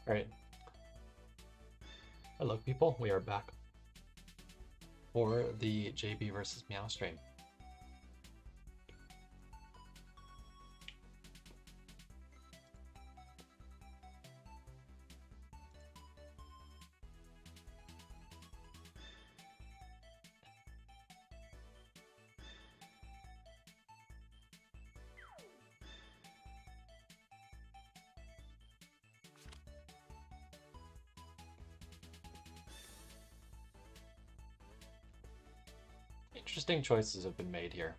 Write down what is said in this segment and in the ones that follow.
Alright. Hello people, we are back for the JB versus Meow stream. Interesting choices have been made here.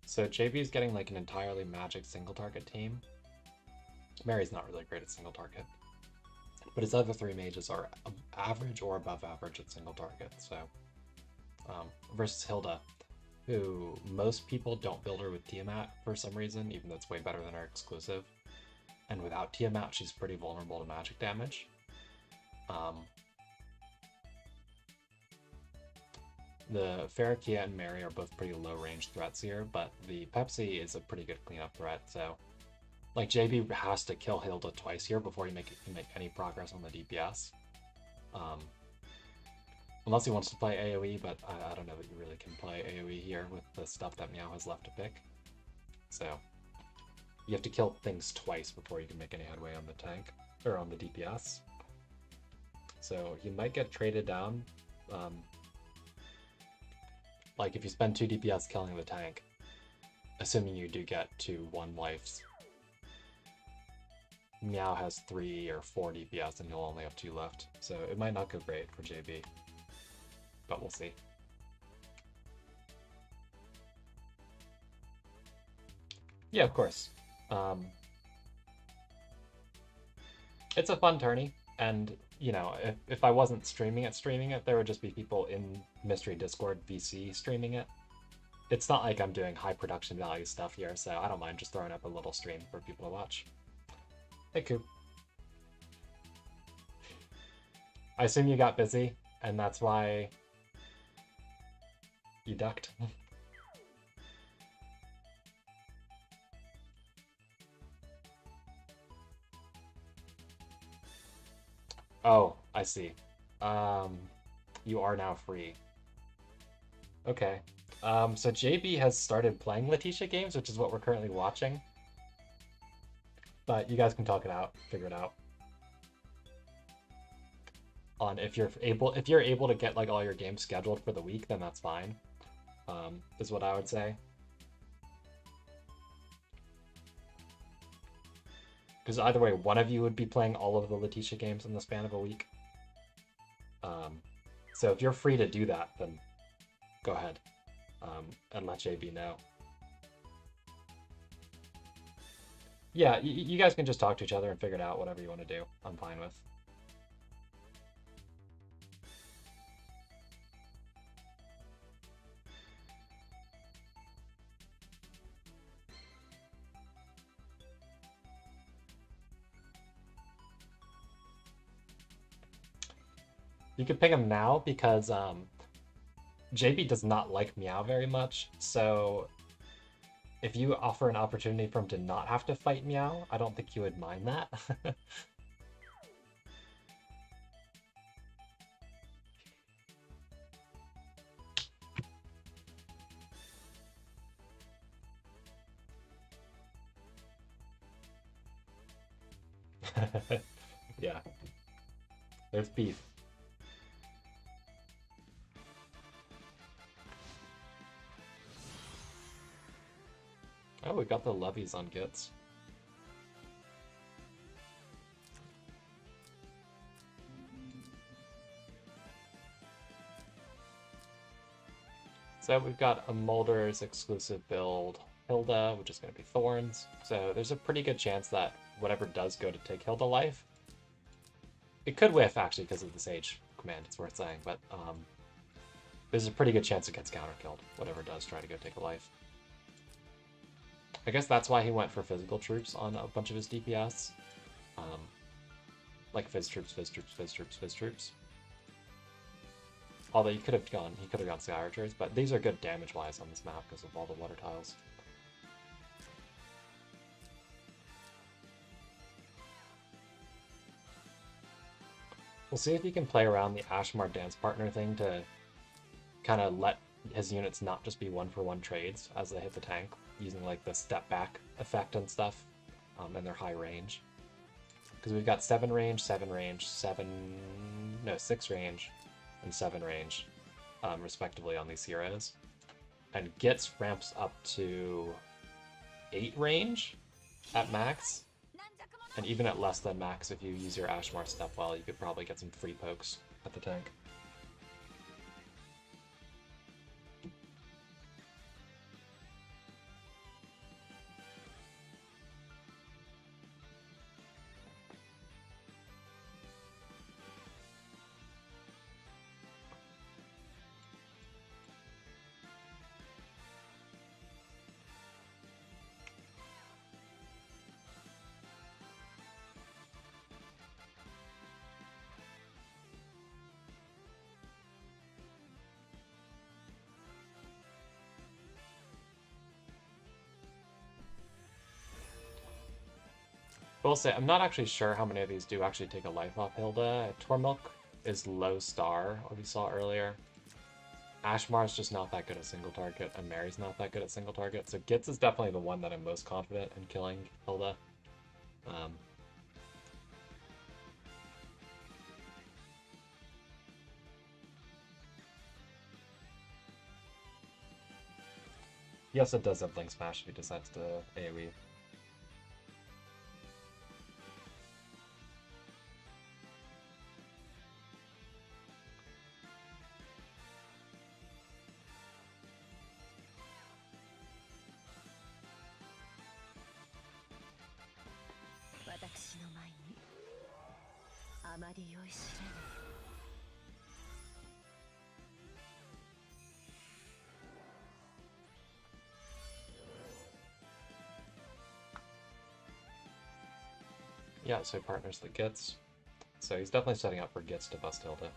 So JB is getting like an entirely magic single target team. Mary's not really great at single target, but his other three mages are average or above average at single target. So versus Hilda, who most people don't build her with Tiamat for some reason, even though it's way better than her exclusive. And without Tiamat, she's pretty vulnerable to magic damage. The Ferrokia and Mary are both pretty low range threats here, but the Pepsi is a pretty good cleanup threat, so like JB has to kill Hilda twice here before you make any progress on the DPS. Unless he wants to play AoE, but I don't know that you really can play AoE here with the stuff that Meow has left to pick. So you have to kill things twice before you can make any headway on the tank, or on the DPS. So you might get traded down. Like if you spend 2 DPS killing the tank, assuming you do get to 1 life, Meow has 3 or 4 DPS and he'll only have 2 left. So it might not go great for JB, but we'll see. Yeah, of course. It's a fun tourney, and you know, if I wasn't streaming it, there would just be people in Mystery Discord VC streaming it. It's not like I'm doing high production value stuff here, so I don't mind just throwing up a little stream for people to watch. Hey, Coop. I assume you got busy, and that's why you ducked. Oh, I see. You are now free. Okay. So JB has started playing Letitia games, which is what we're currently watching. But you guys can talk it out, figure it out. On if you're able to get like all your games scheduled for the week, then that's fine. Is what I would say. Because either way, one of you would be playing all of the Letitia games in the span of a week. So if you're free to do that, then go ahead and let JB know. Yeah, you guys can just talk to each other and figure it out, whatever you want to do. I'm fine with. You could pick him now because JB does not like Meow very much, so if you offer an opportunity for him to not have to fight Meow, I don't think you would mind that. Yeah. There's beef. Oh, we got the levies on Gits. So we've got a Mulder's exclusive build, Hilda, which is going to be Thorns. So there's a pretty good chance that whatever does go to take Hilda life, it could whiff actually because of the Sage command, it's worth saying, but there's a pretty good chance it gets counter-killed, whatever does try to go take a life. I guess that's why he went for physical troops on a bunch of his DPS. Like Fizz troops, Fizz troops, Fizz troops, Fizz troops. Although he could have gone Sky Archers, but these are good damage-wise on this map because of all the water tiles. We'll see if he can play around the Ashmar dance partner thing to kind of let his units not just be one-for-one trades as they hit the tank, using like the step back effect and stuff, and their high range. Because we've got 7 range, 7 range, 6 range, and 7 range, respectively on these heroes. And Gitz ramps up to 8 range at max, and even at less than max, if you use your Ashmar step well, you could probably get some free pokes at the tank. I will say, I'm not actually sure how many of these do actually take a life off Hilda. Tormilk is low star, what we saw earlier. Ashmar's just not that good at single target, and Mary's not that good at single target, so Gitz is definitely the one that I'm most confident in killing Hilda. Yes, it does have Link Smash if he decides to AoE. Yeah, so he partners the Gitz. So he's definitely setting up for Gitz to bust Hilda.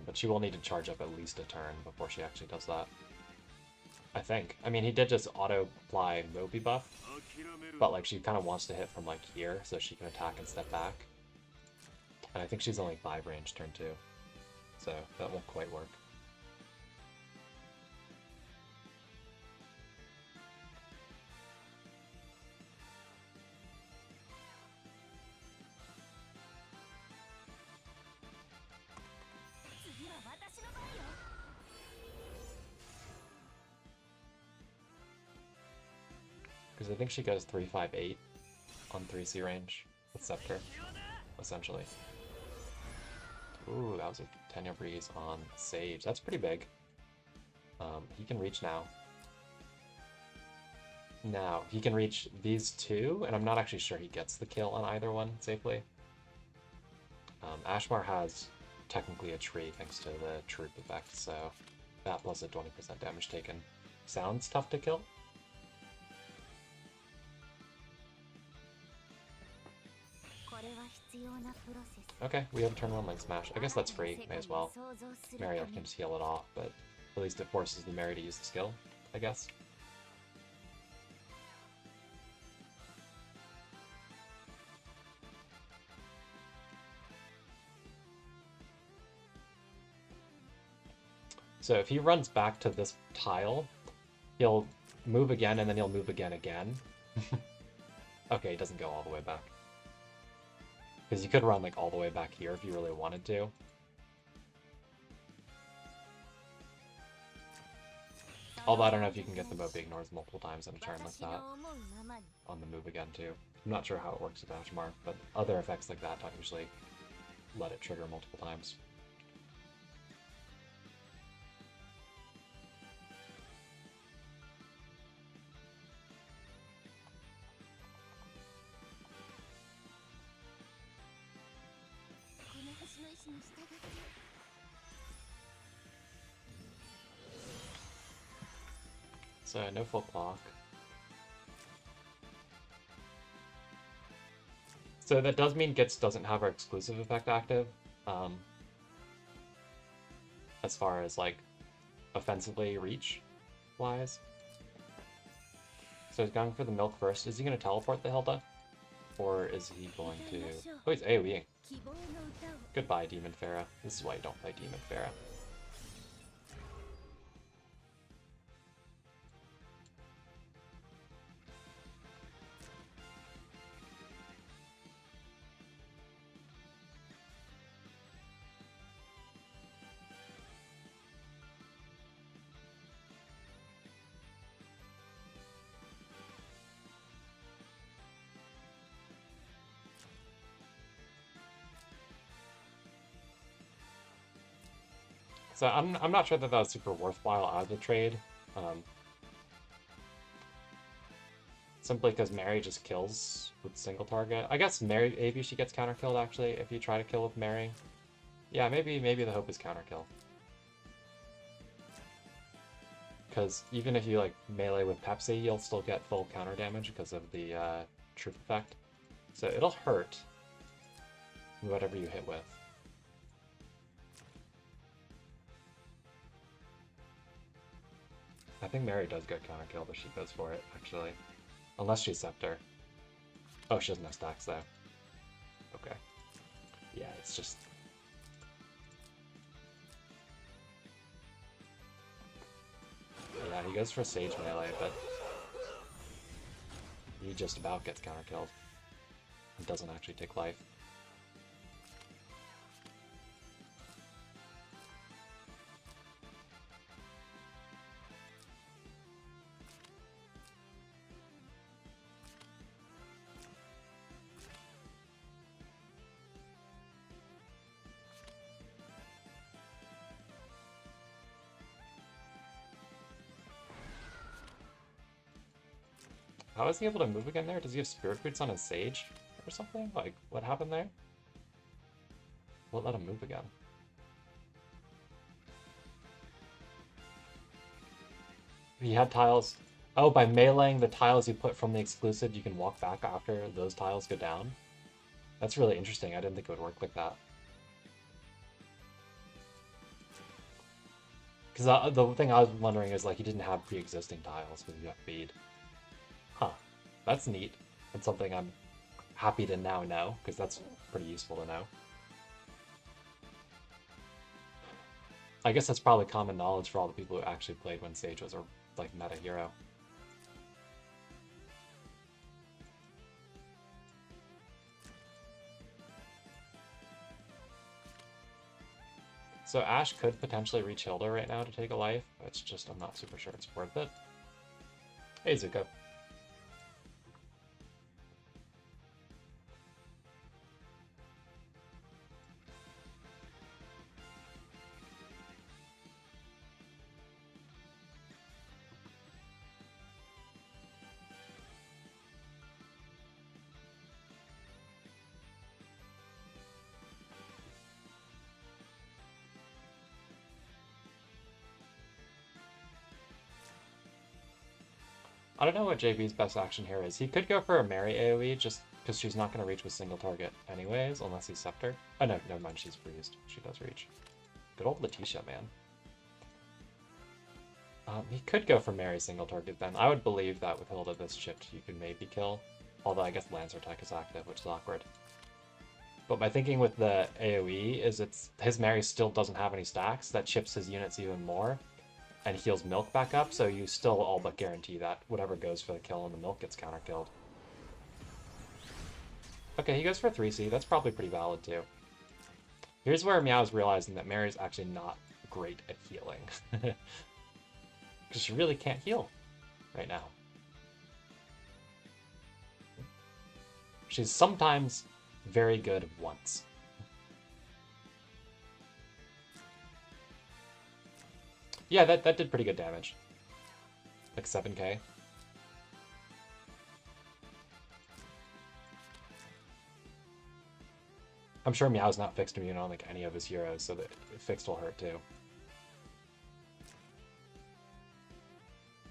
But she will need to charge up at least a turn before she actually does that. I think. I mean, he did just auto-apply Moby buff, but like she kind of wants to hit from like here so she can attack and step back. And I think she's only 5 range turn 2, so that won't quite work. Because I think she goes 3-5-8 on 3C range with Scepter, essentially. Ooh, that was a Tenya Breeze on Sage. That's pretty big. He can reach now. Now, he can reach these two, and I'm not actually sure he gets the kill on either one safely. Ashmar has technically a tree thanks to the troop effect, so that plus a 20% damage taken sounds tough to kill. Okay, we have a turn 1 Link Smash. I guess that's free, may as well. Mary can just heal it off, but at least it forces the Mary to use the skill, I guess. So if he runs back to this tile, he'll move again, and then he'll move again. Okay, he doesn't go all the way back. Because you could run like all the way back here if you really wanted to. Although I don't know if you can get the Moby Ignores multiple times in a turn like that. On the move again too. I'm not sure how it works with Ashmar, but other effects like that don't usually let it trigger multiple times. So no full clock. So that does mean Gitz doesn't have our exclusive effect active. As far as like offensively reach wise. So he's going for the milk first. Is he going to teleport the Hilda? Or is he going to... Oh, he's AoEing. Goodbye, Demon Pharah. This is why you don't play Demon Pharah. So I'm not sure that was super worthwhile out of the trade. Simply because Mary just kills with single target. I guess Mary, maybe she gets counter killed actually if you try to kill with Mary. Yeah, maybe the hope is counter kill. Because even if you like melee with Pepsi, you'll still get full counter damage because of the truth effect. So it'll hurt whatever you hit with. I think Mary does get counter killed if she goes for it, actually. Unless she's Scepter. Oh, she doesn't have stacks though. Okay. Yeah, it's just... Yeah, he goes for Sage melee, but... he just about gets counter killed. It doesn't actually take life. How is he able to move again there? Does he have Spirit Boots on his Sage or something? Like, what happened there? Won't let him move again. He had tiles... Oh, by meleeing the tiles you put from the exclusive, you can walk back after those tiles go down? That's really interesting. I didn't think it would work like that. Because the thing I was wondering is, like, he didn't have pre-existing tiles because you have feed. Huh. That's neat. That's something I'm happy to now know, because that's pretty useful to know. I guess that's probably common knowledge for all the people who actually played when Sage was a, like, meta hero. So Ashe could potentially reach Hilda right now to take a life. It's just, I'm not super sure it's worth it. Hey, Zuko. I don't know what JB's best action here is. He could go for a Mary AoE just because she's not going to reach with single target anyways, unless he's Scepter. Oh no, never mind, she's freezed. She does reach. Good old Letitia, man. He could go for Mary single target then. I would believe that with Hilda this chipped you can maybe kill. Although I guess Lancer Tech is active, which is awkward. But my thinking with the AoE is his Mary still doesn't have any stacks. That chips his units even more. And heals Milk back up, so you still all but guarantee that whatever goes for the kill and the Milk gets counter-killed. Okay, he goes for 3C. That's probably pretty valid, too. Here's where Meow's realizing that Mary's actually not great at healing. Because she really can't heal right now. She's sometimes very good once. Yeah, that did pretty good damage. Like 7k. I'm sure Meow's not fixed immune on like any of his heroes, so that fixed will hurt too.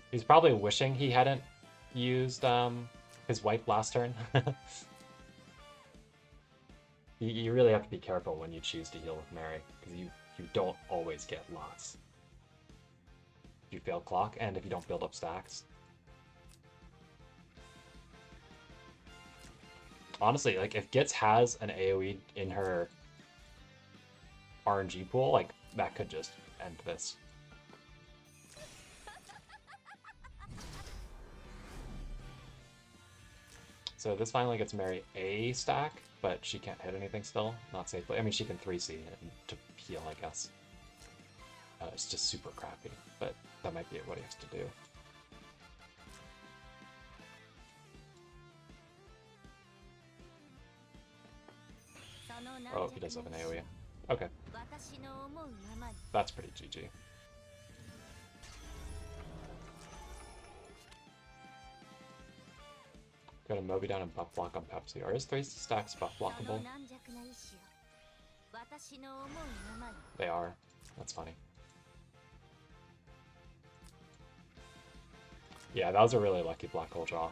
He's probably wishing he hadn't used his wipe last turn. You really have to be careful when you choose to heal with Mary, because you don't always get lots. If you fail clock, and if you don't build up stacks. Honestly, like if Gitz has an AoE in her RNG pool, like that could just end this. So this finally gets Mary a stack, but she can't hit anything still, not safely. I mean, she can 3C to heal, I guess. It's just super crappy, but that might be what he has to do. Oh, he does have an AoE. Okay. That's pretty GG. Got a Moby down and buff block on Pepsi. Are his 3 stacks buff blockable? They are. That's funny. Yeah, that was a really lucky black hole draw.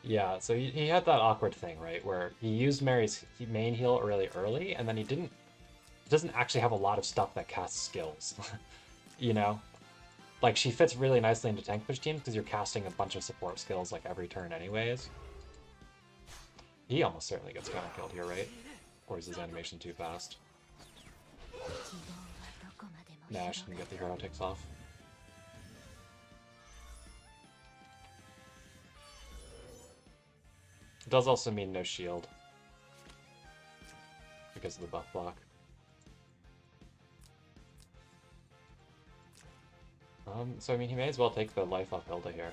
Yeah, so he had that awkward thing, right, where he used Mary's main heal really early, and then he doesn't actually have a lot of stuff that casts skills, you know? Like, she fits really nicely into tank push teams because you're casting a bunch of support skills, like, every turn anyways. He almost certainly gets counter killed here, right? Or is his animation too fast? Nash can get the hero ticks off. It does also mean no shield because of the buff block. So I mean, he may as well take the life off Hilda here.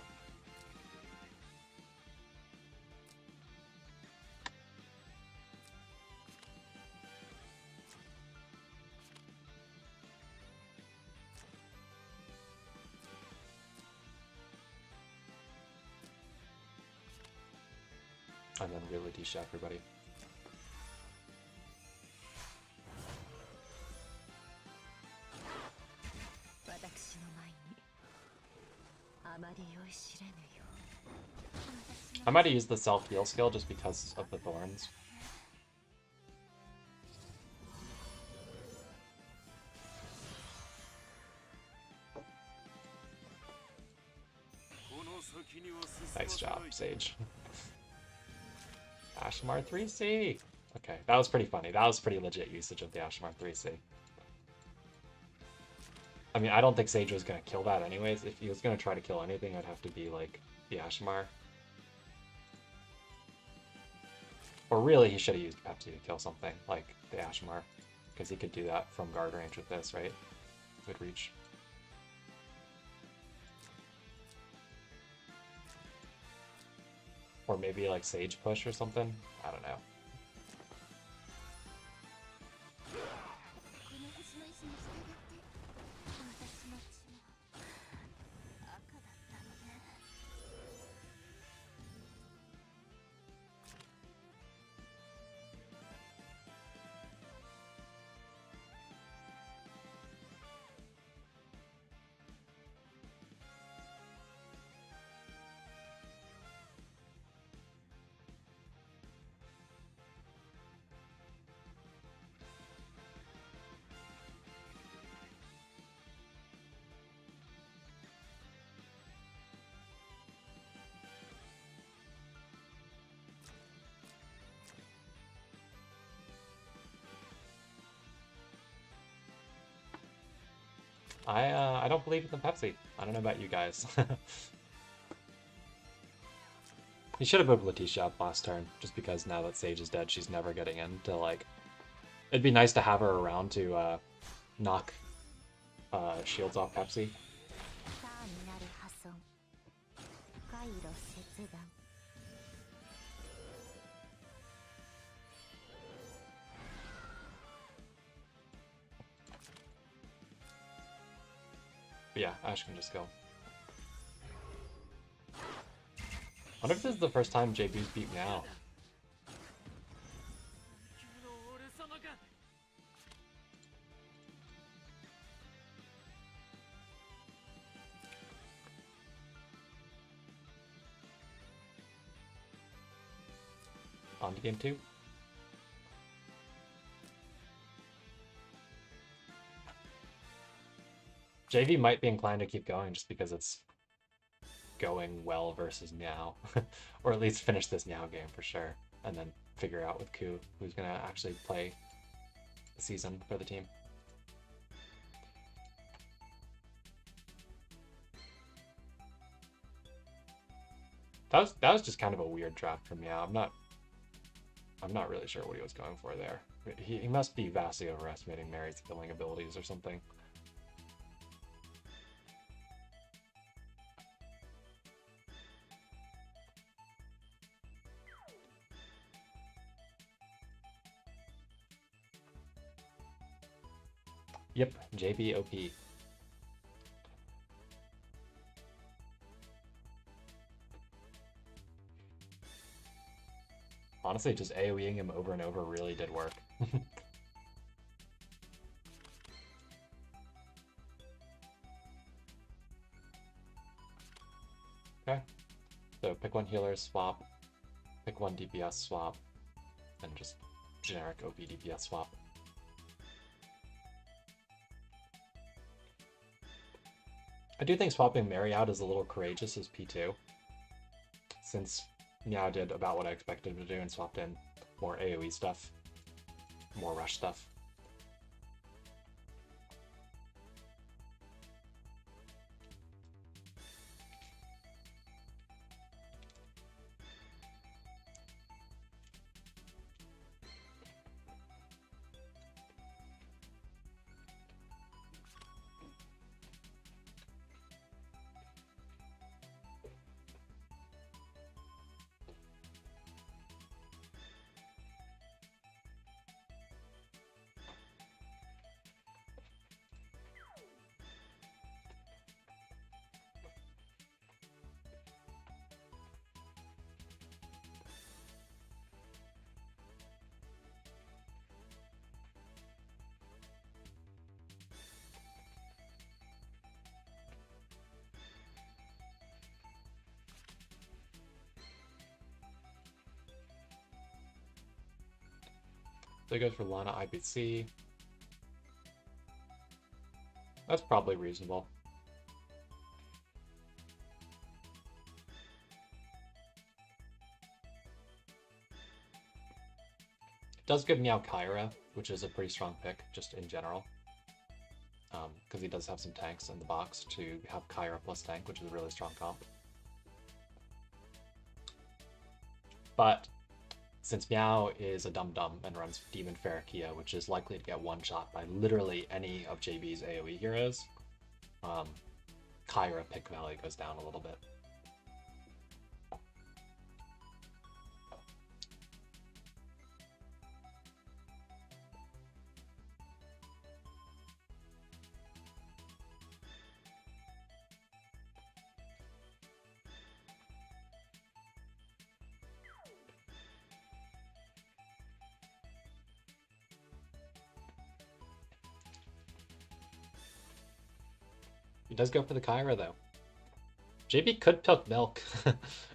And then really D-shot everybody. I might have used the self-heal skill just because of the thorns. Nice job, Sage. Ashmar 3C! Okay, that was pretty funny. That was pretty legit usage of the Ashmar 3C. I mean, I don't think Sage was going to kill that anyways. If he was going to try to kill anything, it would have to be, like, the Ashmar. Or really, he should have used Pepsi to kill something, like the Ashmar. Because he could do that from guard range with this, right? Would reach. Or maybe, like, Sage push or something? I don't know. I don't believe in the Pepsi. I don't know about you guys. He should have moved Letitia up last turn, just because now that Sage is dead, she's never getting into, like... It'd be nice to have her around to knock shields off Pepsi. But yeah, Ash can just go. I wonder if this is the first time JB's beat Meow. On to game 2. JV might be inclined to keep going just because it's going well versus Meow. Or at least finish this Meow game for sure. And then figure out with Ku who's going to actually play the season for the team. That was just kind of a weird draft from Meow. I'm not really sure what he was going for there. He must be vastly overestimating Mary's killing abilities or something. Yep, JB OP. Honestly, just AoEing him over and over really did work. Okay, so pick one healer, swap, pick one DPS, swap, and just generic OP DPS swap. I do think swapping Mary out is a little courageous as P2, since Meow did about what I expected him to do and swapped in more AoE stuff, more rush stuff. So he goes for Lana IBC. That's probably reasonable. It does give Meow Kyra, which is a pretty strong pick, just in general. Because he does have some tanks in the box to have Kyra plus tank, which is a really strong comp. But since Meow is a dum-dum and runs Demon Ferrokia, which is likely to get one-shot by literally any of JB's AoE heroes, Kyra pick value goes down a little bit. He does go for the Kyra, though. JB could pick Milk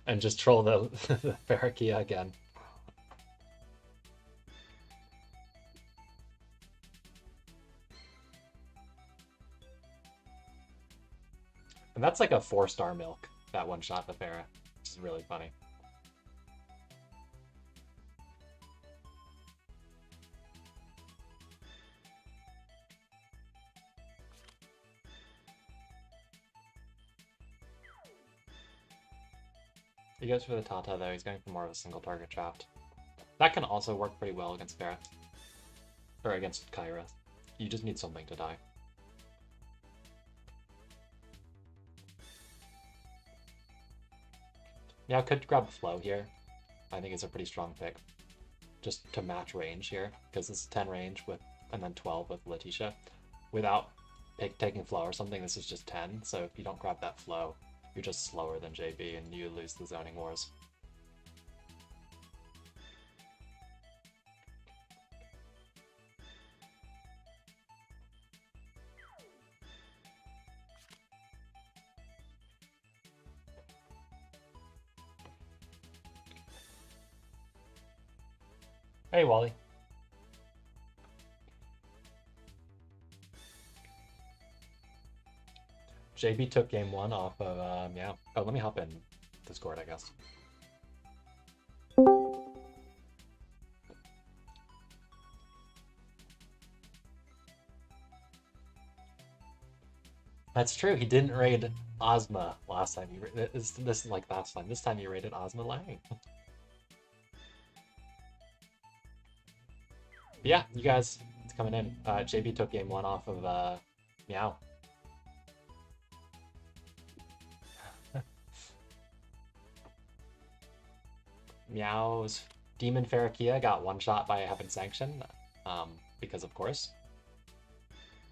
and just troll the Ferrokia again. And that's like a 4-star Milk, that one-shot the Pharah, which is really funny. He goes for the Tata, though. He's going for more of a single target draft. That can also work pretty well against Pharah. Or against Kyra. You just need something to die. Yeah, could grab Flow here. I think it's a pretty strong pick. Just to match range here, because this is 10 range with, and then 12 with Letitia. Without taking Flow or something, this is just 10. So if you don't grab that Flow, you're just slower than JB and you lose the zoning wars. Hey, Wally. JB took game 1 off of Meow. Oh, let me hop in Discord, I guess. That's true. He didn't raid Ozma last time. This is like last time. This time you raided Ozma Lang. Yeah, you guys, it's coming in. JB took game 1 off of Meow. Meow's Demon Ferrokia got one shot by Heaven Sanction, because of course.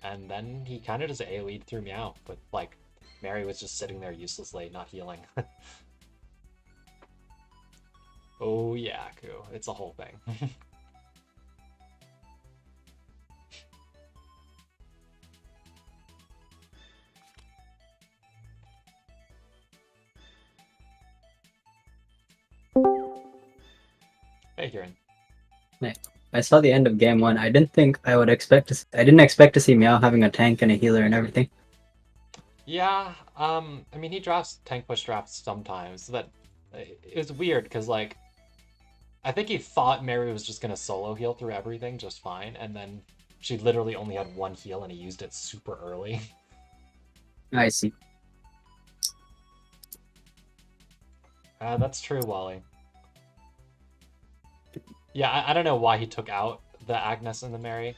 And then he kind of just AoE'd through Meow, but like Mary was just sitting there uselessly, not healing. Oh yeah, Ku. It's a whole thing. Hey, Kieran. Yeah. I saw the end of game 1. I didn't think I would expect to. I didn't expect to see Meow having a tank and a healer and everything. Yeah, I mean, he drafts tank push drafts sometimes. So that it was weird because like I think he thought Mary was just gonna solo heal through everything just fine, and then she literally only had one heal and he used it super early. I see. That's true, Wally. Yeah, I don't know why he took out the Agnes and the Mary.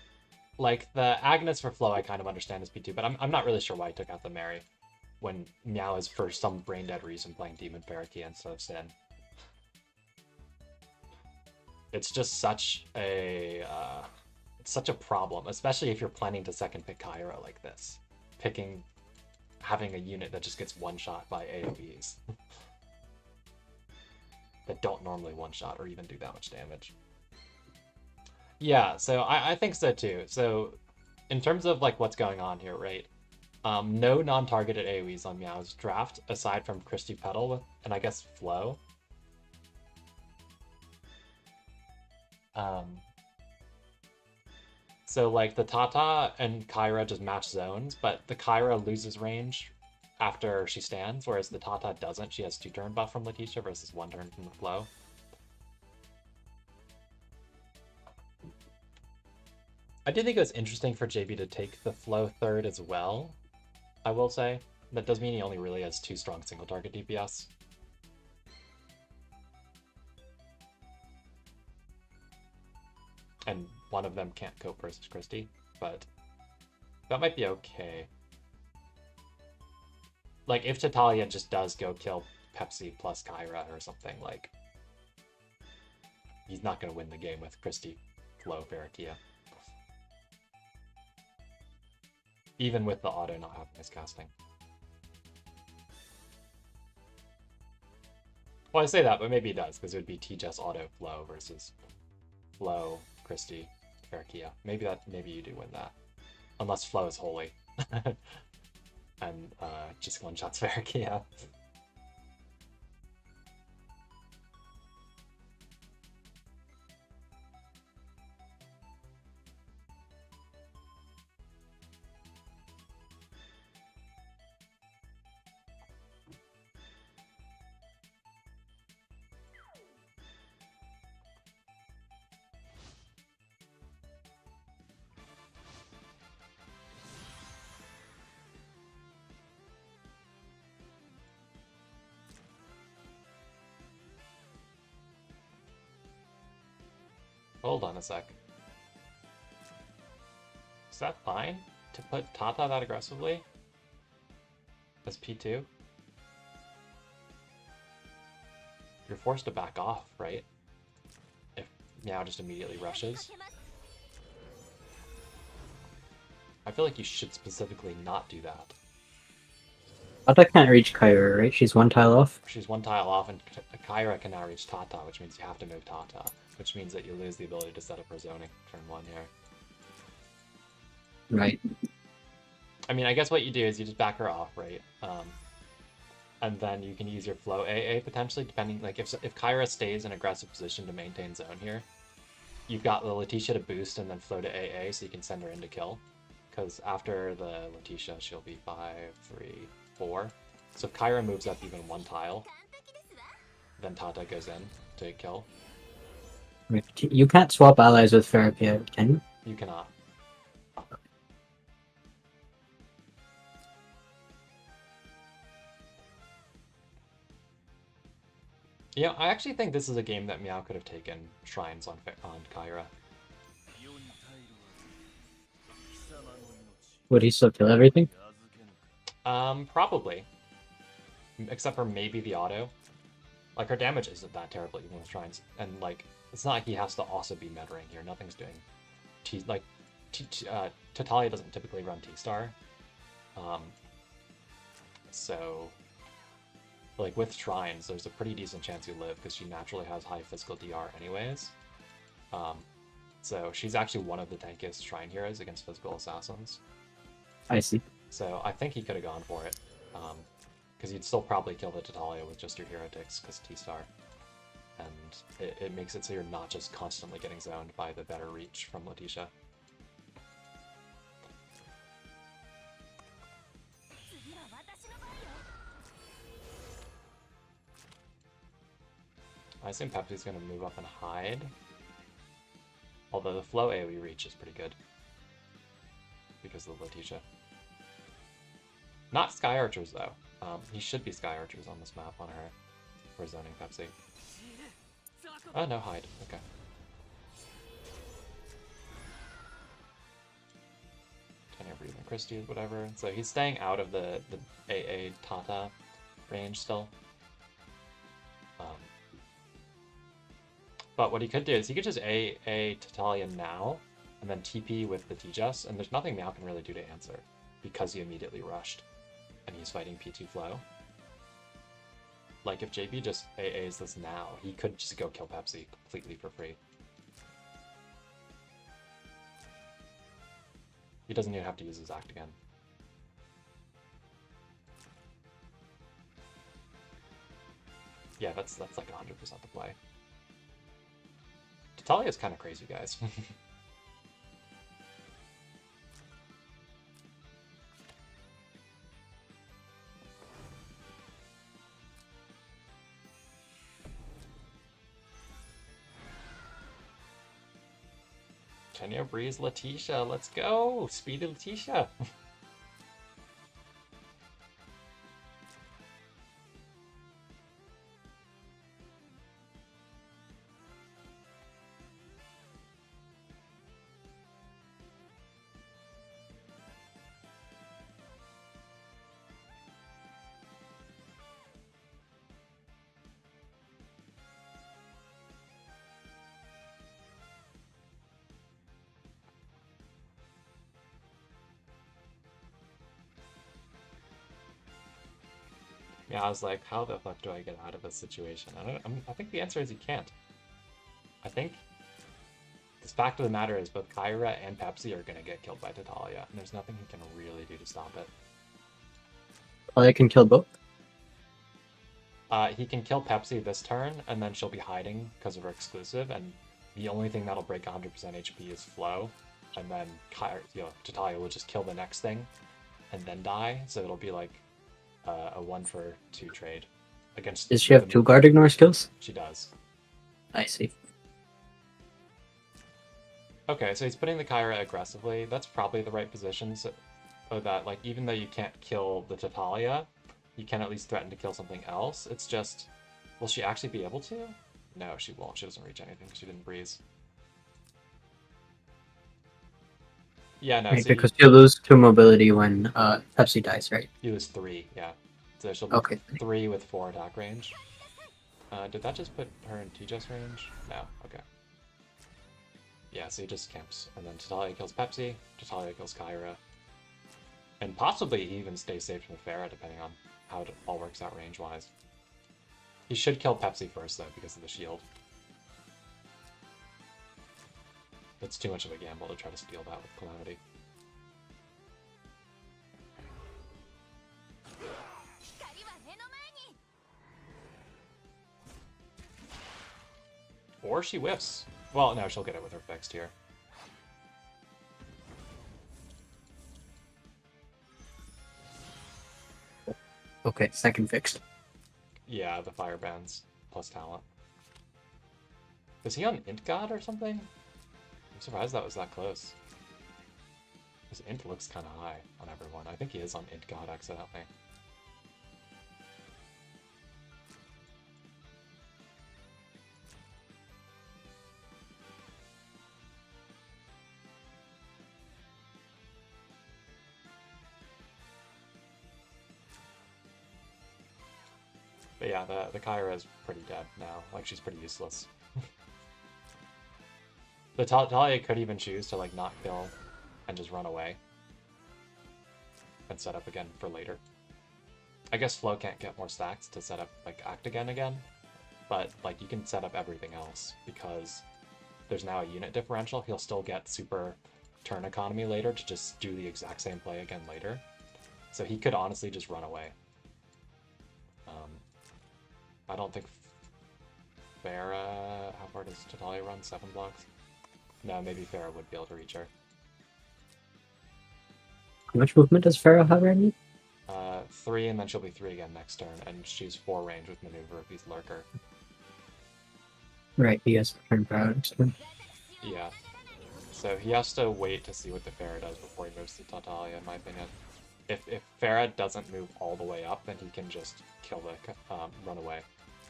Like, the Agnes for Flo I kind of understand as P2, but I'm not really sure why he took out the Mary when Meow is for some brain dead reason playing Demon Parakeet instead of Sin. It's just such a it's such a problem, especially if you're planning to second pick Kyra like this. Having a unit that just gets one shot by AoEs. That don't normally one shot or even do that much damage. Yeah, so I think so too. So in terms of like what's going on here, right? No non-targeted AoEs on Meow's draft aside from Christy Petal and I guess Flo. So like the Tata and Kyra just match zones, but the Kyra loses range after she stands, whereas the Tata doesn't. She has 2-turn buff from Letitia versus 1 turn from the Flo. I do think it was interesting for JB to take the Flo third as well, I will say. That does mean he only really has 2 strong single target DPS. And one of them can't cope versus Christy, but that might be okay. Like, if Tatalia just does go kill Pepsi plus Kyra or something, like, he's not going to win the game with Christy, Flo, Ferrokia. Even with the auto not having his casting. Well, I say that, but maybe he does, because it would be T-Jess auto Flo versus Flo, Christy, Ferrokia. Maybe you do win that. Unless Flo is holy. And just one-shots Ferrokia. Hold on a sec. Is that fine to put Tata that aggressively? As P2? You're forced to back off, right? If Meow just immediately rushes. I feel like you should specifically not do that. Tata can't reach Kyra, right? She's one tile off. She's one tile off, and Kyra can now reach Tata, which means you have to move Tata, which means that you lose the ability to set up her zoning turn 1 here. Right. I mean, I guess what you do is you just back her off, right? And then you can use your Flo AA potentially, depending, like if Kyra stays in aggressive position to maintain zone here, you've got the Letitia to boost and then Flo to AA, so you can send her in to kill. Because after the Letitia, she'll be 5, 3, 4. So if Kyra moves up even 1 tile, then Tata goes in to kill. You can't swap allies with Ferropia, can you? You cannot. Yeah, I actually think this is a game that Meow could have taken shrines on Kyra. Would he still kill everything? Probably. Except for maybe the auto. Like, her damage isn't that terrible even with shrines. And, like, it's not like he has to also be mettering here. Nothing's doing... Tatalia doesn't typically run T-Star. So... Like, with shrines, there's a pretty decent chance you live, because she naturally has high physical DR anyways. So she's actually one of the tankiest shrine heroes against physical assassins. I see. So I think he could have gone for it. Because you'd still probably kill the Tatalia with just your hero ticks, because T-Star. And it makes it so you're not just constantly getting zoned by the better reach from Letitia. I assume Pepsi's going to move up and hide. Although the flow AoE reach is pretty good. Because of Letitia. Not Sky Archers, though. He should be Sky Archers on this map on her for zoning Pepsi. Oh, no, hide. Okay. Tenor Breathing Christie, whatever. So he's staying out of the AA Tata range still. But what he could do is he could just AA Tatalia now, and then TP with the T-Just, and there's nothing Meow can really do to answer, because he immediately rushed, and he's fighting P2 flow. Like, if JB just AAs this now, he could just go kill Pepsi completely for free. He doesn't even have to use his act again. Yeah, that's like 100% the play. Tatalia is kind of crazy, guys. Kenya Breeze Letitia, let's go! Speedy Letitia! Yeah, I was like, how the fuck do I get out of this situation? I think the answer is you can't. I think the fact of the matter is both Kyra and Pepsi are gonna get killed by Tatalia, and there's nothing he can really do to stop it. I can kill both? He can kill Pepsi this turn, and then she'll be hiding because of her exclusive, and the only thing that'll break 100% HP is flow, and then Tatalia will just kill the next thing, and then die, so it'll be like a 1-for-2 trade against. Does she have 2 guard ignore skills? She does. I see. Okay, so he's putting the Kyra aggressively. That's probably the right position, so that, like, even though you can't kill the Tatalia, you can at least threaten to kill something else. It's just, will she actually be able to? No, she won't. She doesn't reach anything because she didn't breeze. Yeah, no. Right, So because you lose 2 mobility when Pepsi dies, right? You lose 3, yeah. So she'll be 3 with 4 attack range. Did that just put her in T-Just range? No, okay. Yeah, so he just camps. And then Tatalia kills Pepsi, Tatalia kills Kyra. And possibly he even stays safe from Farah, depending on how it all works out range-wise. He should kill Pepsi first, though, because of the shield. It's too much of a gamble to try to steal that with Calamity. Or she whiffs. Well, no, she'll get it with her fixed here. Okay, second fixed. Yeah, the fire bands plus talent. Is he on Int God or something? I'm surprised that was that close. His Int looks kind of high on everyone. I think he is on Int God accidentally. But yeah, the Kyra is pretty dead now. Like, she's pretty useless. The Talia could even choose to, like, not kill and just run away. And set up again for later. I guess Flo can't get more stacks to set up, like, Act again. But, like, you can set up everything else because there's now a unit differential. He'll still get super turn economy later to just do the exact same play again later. So he could honestly just run away. I don't think Farah... How far does Tatalia run? 7 blocks? No, maybe Farah would be able to reach her. How much movement does Pharaoh have right now? 3, and then she'll be 3 again next turn, and she's 4 range with maneuver if he's Lurker. Right, he has turn power. Yeah. So he has to wait to see what the Farah does before he moves to Tatalia, in my opinion. If Farah doesn't move all the way up, then he can just kill the run away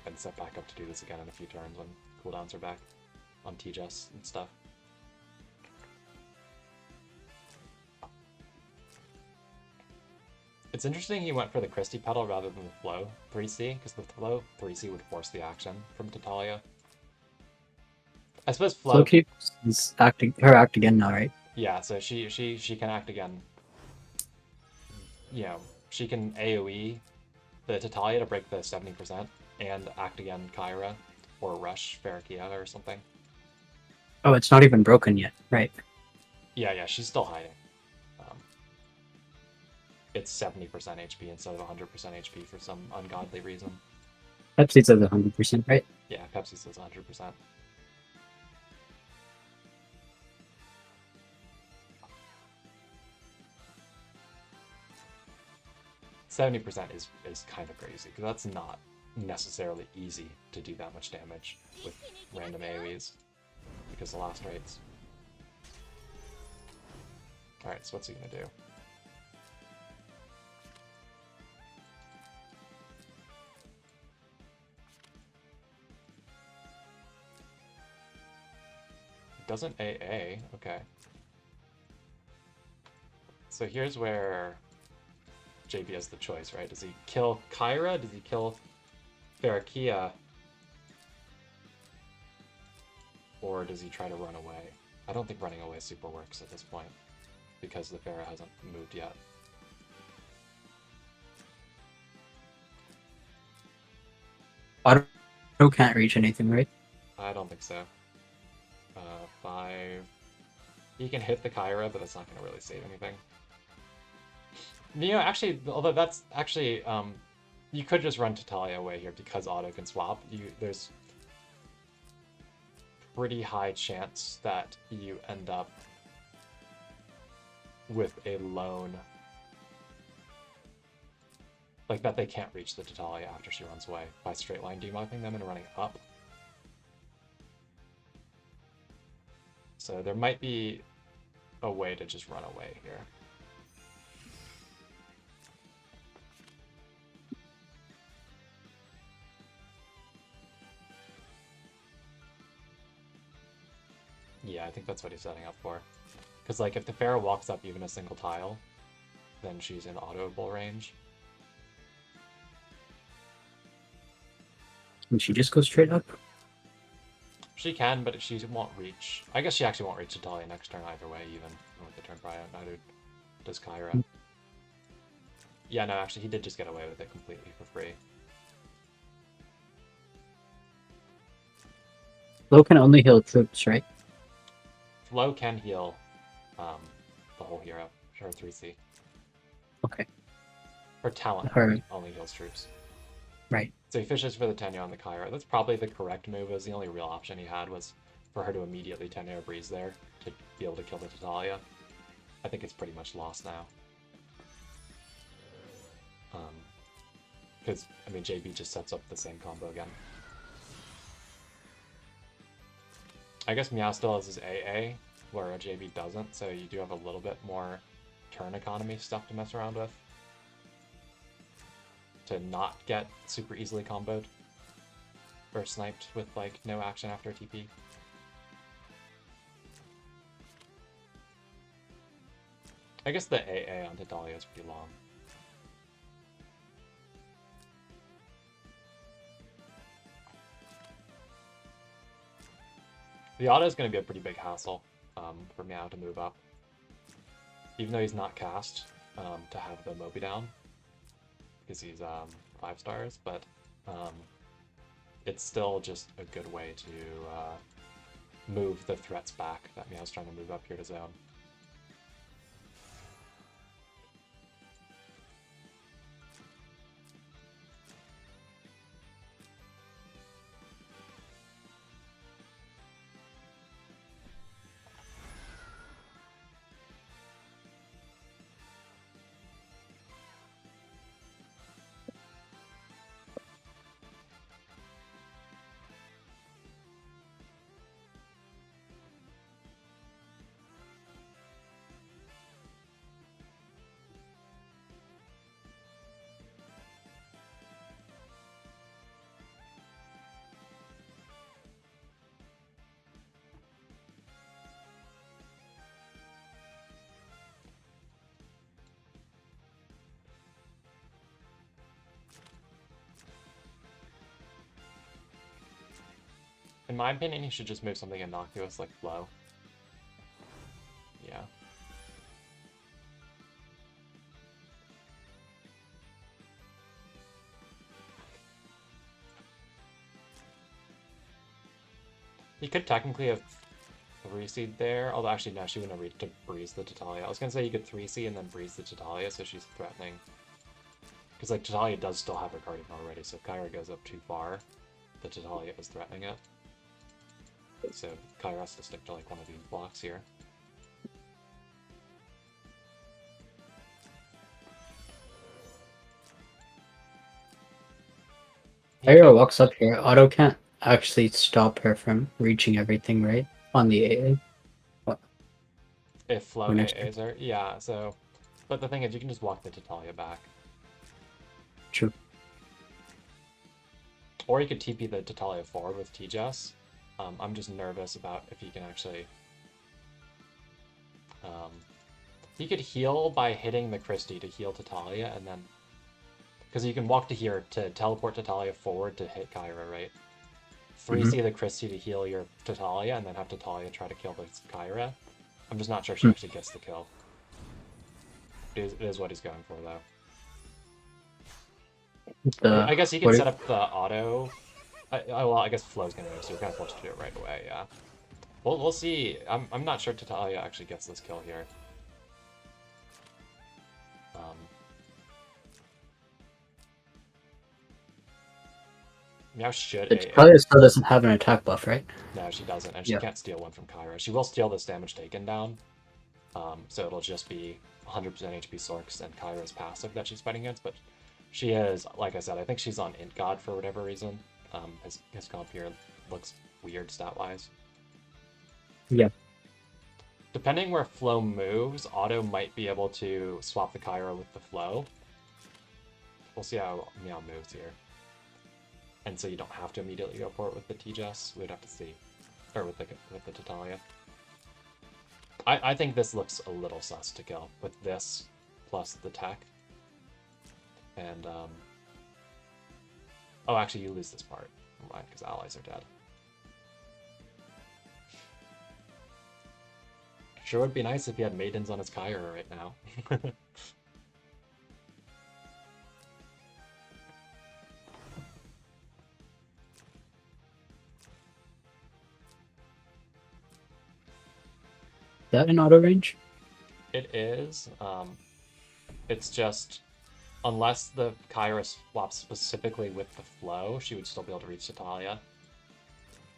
and set back up to do this again in a few turns when cooldowns are back on TJS and stuff. It's interesting he went for the Christie pedal rather than the Flow 3C, because the Flow 3C would force the action from Tatalia. I suppose Flo keeps her act again now, right? Yeah, so she can act again. You know, she can AoE the Tatalia to break the 70% and act again Kyra or rush Farakia or something. Oh, it's not even broken yet, right? Yeah, she's still hiding. It's 70% HP instead of 100% HP for some ungodly reason. Pepsi says 100%, right? Yeah, Pepsi says 100%. %70% is kind of crazy, because that's not necessarily easy to do that much damage with random AoEs, because the last rates. Alright, so what's he gonna do? Doesn't AA, okay. So here's where JB has the choice, right? Does he kill Kyra? Does he kill Farakia? Or does he try to run away? I don't think running away super works at this point, because the Pharah hasn't moved yet. Auto can't reach anything, right? I don't think so. 5... He can hit the Kyra, but that's not going to really save anything. You know, actually, although that's actually... you could just run Tatalia away here because auto can swap. There's pretty high chance that you end up with a lone... Like, that they can't reach the Tatalia after she runs away by straight line demopping them and running up. So there might be a way to just run away here. Yeah, I think that's what he's setting up for. Because, like, if the Pharaoh walks up even a single tile, then she's in autoable range. Can she just go straight up? She can, but she won't reach. I guess she actually won't reach Tatalia next turn either way, even with the turn prior. Neither does Kyra. Yeah, no, actually, he did just get away with it completely for free. Flo can only heal troops, right? Flo can heal the whole hero, her 3C. Okay. Her talent Her... only heals troops. Right. So he fishes for the Tenyo on the Kyra. That's probably the correct move. It was the only real option he had was for her to immediately Tenyo Breeze there to be able to kill the Tatalia. I think it's pretty much lost now. Because, I mean, JB just sets up the same combo again. I guess Meow still has his AA, where JB doesn't, so you do have a little bit more turn economy stuff to mess around with. To not get super easily comboed. Or sniped with, like, no action after a TP. I guess the AA on Titalia is pretty long. The auto is going to be a pretty big hassle for Meow to move up. Even though he's not cast, to have the Moby down. Because he's 5 stars, but it's still just a good way to move the threats back that Meow's trying to move up here to zone. In my opinion, he should just move something innocuous like Flow. Yeah. He could technically have 3C'd there, although actually no, she wouldn't have reached to breeze the Titalia. I was gonna say you could 3C and then breeze the Titalia, so she's threatening. Because like Titalia does still have her Guardian already, so if Kyra goes up too far, the Titalia is threatening it. So Kyra has to stick to like one of these blocks here. Kyra walks up here. Auto can't actually stop her from reaching everything, right? On the AA. What? If Flow AAs her, yeah, so... But the thing is, you can just walk the Titalia back. True. Or you could TP the Titalia forward with T-Jess. I'm just nervous about if he can actually... he could heal by hitting the Christie to heal Titalia, and then... Because you can walk to here to teleport Titalia forward to hit Kyra, right? 3C the Christie to heal your Titalia, and then have Titalia try to kill the Kyra. I'm just not sure she actually gets the kill. It is what he's going for, though. I guess he can set up the auto... well, I guess Flow's gonna move, so we're kind of forced to do it right away, yeah. We'll see. I'm not sure Titalia actually gets this kill here. Meow should Titalia still doesn't have an attack buff, right? No, she doesn't, and she can't steal one from Kyra. She will steal this damage taken down, so it'll just be 100% HP Sorks and Kyra's passive that she's fighting against, but she is, like I said, I think she's on Int God for whatever reason. His comp here looks weird stat-wise. Yeah. Depending where Flow moves, Auto might be able to swap the Kyra with the Flow. We'll see how Meow moves here. And so you don't have to immediately go for it with the T-Jess. We'd have to see. Or with the Titalia. I think this looks a little sus to kill with this plus the tech. And, oh, actually, you lose this part. Why? Because allies are dead. Sure would be nice if he had maidens on his Kyra right now. Is that in auto range? It is. It's just, unless the Kyra swaps specifically with the Flow, she would still be able to reach Titalia.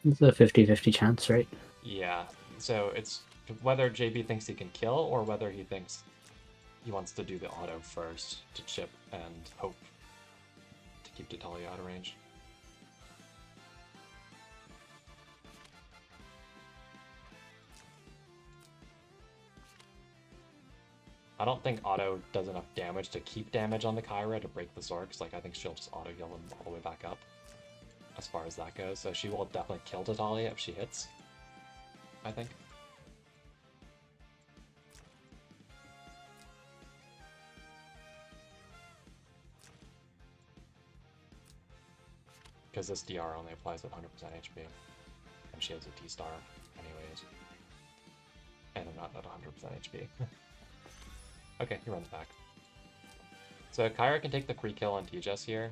It's a 50-50 chance, right? Yeah, so it's whether JB thinks he can kill, or whether he thinks he wants to do the auto first to chip and hope to to keep Tatalia out of range. I don't think auto does enough damage to keep damage on the Kyra to break the Zorks. Like, I think she'll just auto heal them all the way back up as far as that goes. So she will definitely kill Tatalia if she hits, I think. Because this DR only applies at 100% HP. And she has a T-star anyways. And I'm not at 100% HP. Okay, he runs back. So Kyra can take the free kill on Tejas here.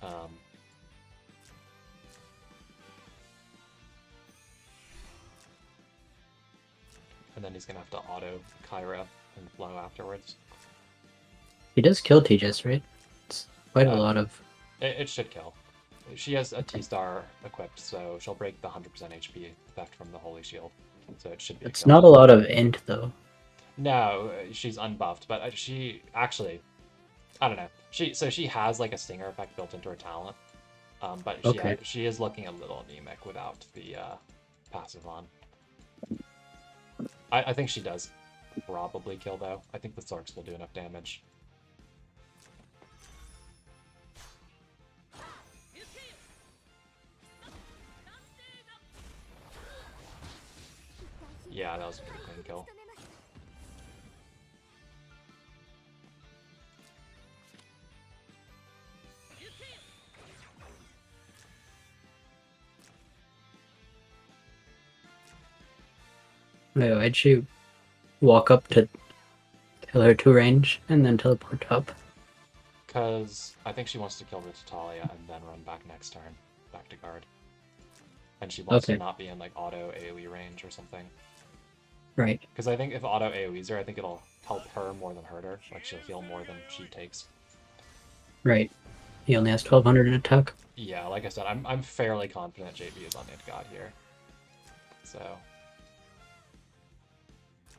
And then he's gonna have to auto Kyra and flow afterwards. He does kill Tejas, right? It's quite a lot of... It should kill. She has a T-star equipped, so she'll break the 100% HP effect from the Holy Shield. So it should be. It's not a lot of int, though. No, she's unbuffed, but she actually, I don't know. She has like a stinger effect built into her talent, but she is looking a little anemic without the passive on. I think she does probably kill though. I think the Zorks will do enough damage. Yeah, that was a pretty clean kill. Wait, why'd she walk up to kill her 2 range and then teleport up? Because I think she wants to kill the Tatalia and then run back next turn, back to guard. And she wants to not be in like auto AoE range or something. Right. Because I think if auto AoEs her, I think it'll help her more than hurt her. Like she'll heal more than she takes. Right. He only has 1200 in attack. Yeah, like I said, I'm fairly confident JB is on Int God here. So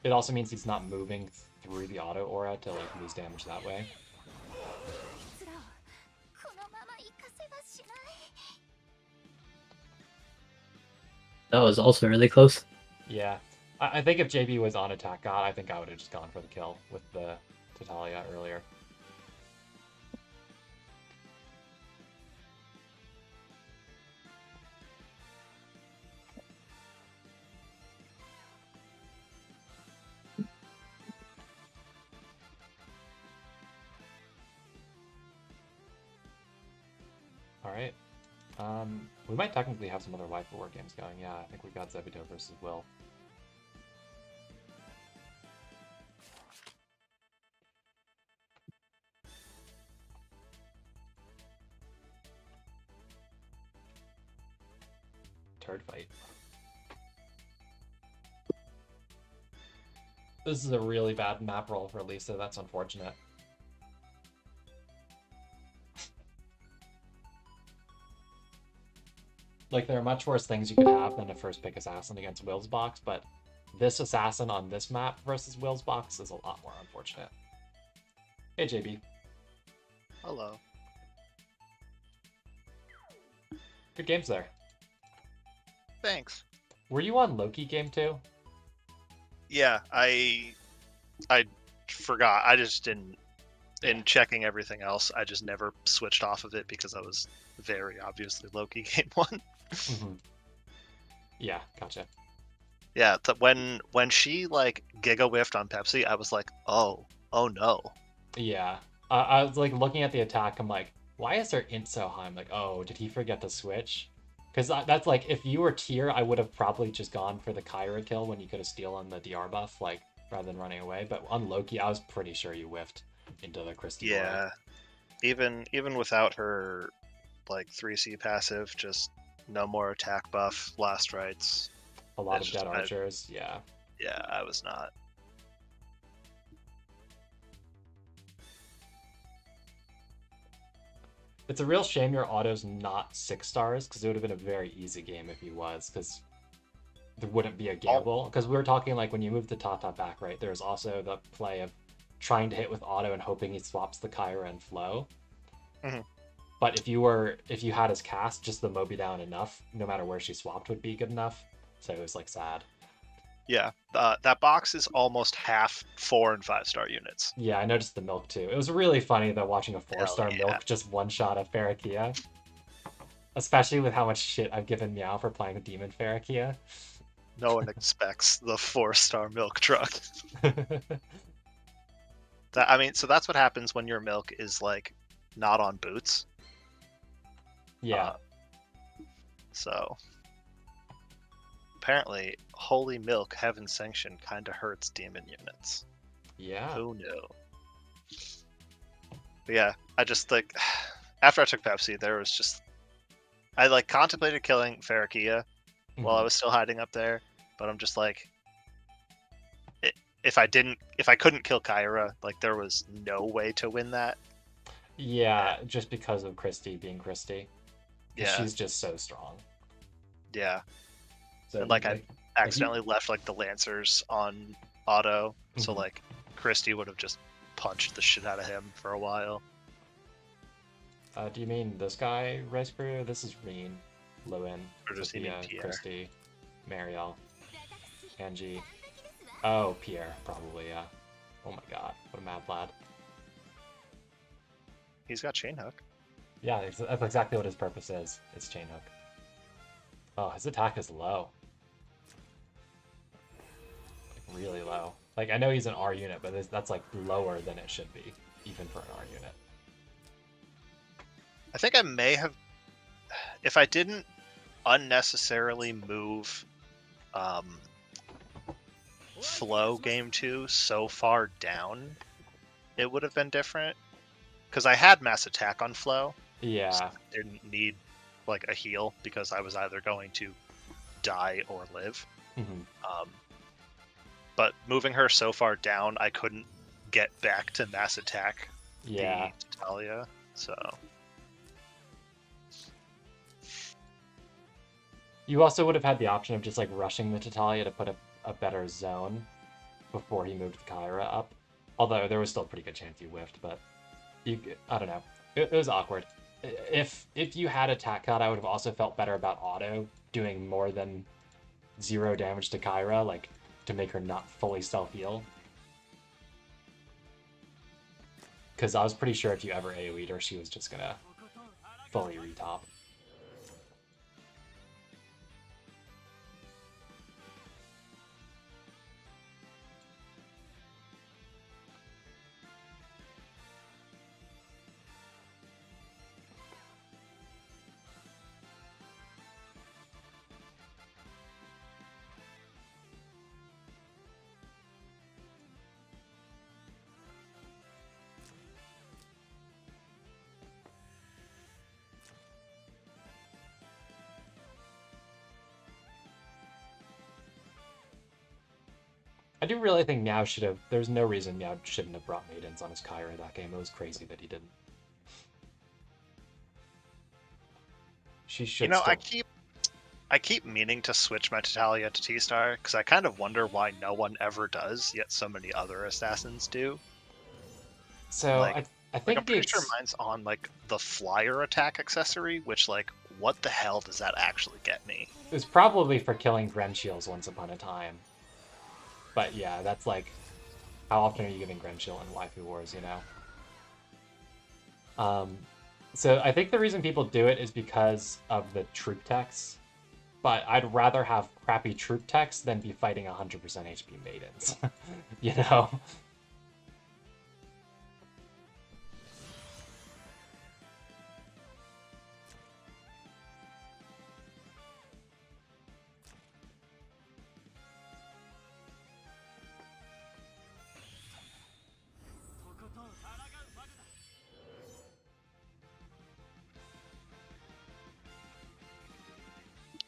it also means he's not moving through the auto aura to like lose damage that way. That was also really close. Yeah. I think if JB was on Attack God, I think I would have just gone for the kill with the Tatalia earlier. Alright. We might technically have some other Waifu War games going. Yeah, I think we've got Zebido versus Will. Turd fight. This is a really bad map roll for Lisa. That's unfortunate. Like, there are much worse things you could have than a first pick assassin against Will's box, but this assassin on this map versus Will's box is a lot more unfortunate. Hey, JB. Hello. Good games there. Thanks. Were you on Loki game too? Yeah, I forgot. I just didn't. In checking everything else, I just never switched off of it because I was very obviously Loki game 1. Mm-hmm. Yeah, gotcha. Yeah, when she like giga whiffed on Pepsi, I was like, oh no. Yeah, I was like looking at the attack. I'm like, why is their int so high? I'm like, oh, did he forget to switch? Because that's like, if you were tier, I would have probably just gone for the Kyra kill when you could have stolen the DR buff, like rather than running away. But on Loki, I was pretty sure you whiffed into the Christie. Yeah, even without her like 3C passive, just no more attack buff, last rights. A lot of dead archers, yeah. Yeah, I was not. It's a real shame your auto's not 6 stars, because it would have been a very easy game if he was, because there wouldn't be a gamble. Because we were talking like when you move the Tata back, right? There's also the play of trying to hit with auto and hoping he swaps the Kyra and flow. Mm-hmm. But if you had his cast, just the Moby down enough, no matter where she swapped would be good enough. So it was like sad. Yeah, that box is almost half 4 and 5-star units. Yeah, I noticed the milk too. It was really funny though watching a 4-star yeah. milk just one shot of Ferrokia. Especially with how much shit I've given Meow for playing with Demon Ferrokia. No one expects the 4-star milk truck. I mean, so that's what happens when your milk is like not on boots. Yeah. So apparently, holy milk, heaven sanction, kind of hurts demon units. Yeah. Who knew? But yeah, I just like after I took Pepsi, there was just I like contemplated killing Ferrokia while I was still hiding up there, but I'm just like, if I couldn't kill Kyra, like there was no way to win that. Yeah, just because of Christy being Christy. Yeah, She's just so strong. yeah. So And, like I accidentally left like the Lancers on auto, so like Christy would have just punched the shit out of him for a while. Do you mean this guy, Rice Brew? This is Reen, Lewin, Or does he mean Pierre? Christy, Mariel, Angie. Oh, Pierre, probably, yeah. Oh my god, what a mad lad. He's got chain hook. Yeah, that's exactly what his purpose is. It's chain hook. Oh, his attack is low. Like, really low. Like, I know he's an R unit, but that's like lower than it should be, even for an R unit. I think I may have, if I didn't unnecessarily move Flow game 2 so far down, it would have been different. Because I had mass attack on Flow. Yeah. So I didn't need like a heal because I was either going to die or live. But moving her so far down, I couldn't get back to mass attack. Yeah. Talia, so. You also would have had the option of just like rushing the Tatalia to put a better zone before he moved the Kyra up. Although there was still a pretty good chance you whiffed, but I don't know. It was awkward. If you had attack cut, I would have also felt better about auto doing more than 0 damage to Kyra, like to make her not fully self-heal. Because I was pretty sure if you ever AoE'd her, she was just gonna fully retop. I do really think Meow should have. There's no reason Meow shouldn't have brought Maidens on his Kyra that game. It was crazy that he didn't. She should. You know, still... I keep meaning to switch my Tatalia to T-Star because I kind of wonder why no one ever does, yet so many other assassins do. So like, I think I'm pretty sure mine's on like the flyer attack accessory, which like what the hell does that actually get me? It was probably for killing Grenshiels once upon a time. But yeah, that's like, how often are you giving Grenshiel in Waifu Wars, you know? So I think the reason people do it is because of the troop techs. But I'd rather have crappy troop techs than be fighting 100% HP Maidens, you know?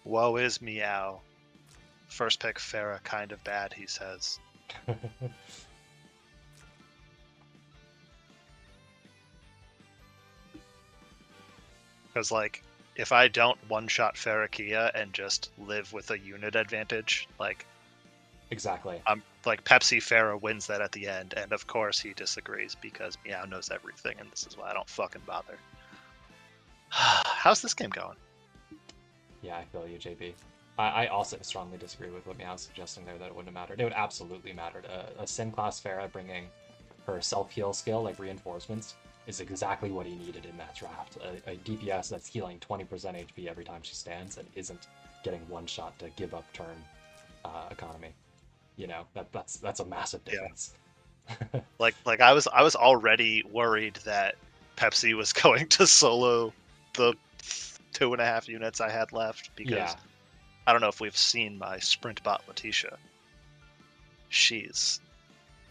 Woe is Meow. First pick Farah, kind of bad, he says. Because, like, if I don't one-shot Ferrokia and just live with a unit advantage, like... Exactly. I'm like, Pepsi Farah wins that at the end, and of course he disagrees because Meow knows everything, and this is why I don't fucking bother. How's this game going? Yeah, I feel you, JB. I also strongly disagree with what Meow's suggesting there, that it wouldn't have mattered. It would absolutely matter. A Sin class Pharah bringing her self-heal skill, like reinforcements, is exactly what he needed in that draft. A DPS that's healing 20% HP every time she stands and isn't getting one shot to give up turn economy. You know, that's a massive difference. Yeah. like I was already worried that Pepsi was going to solo the 2.5 units I had left, because Yeah. I don't know if we've seen my sprint bot Letitia. She's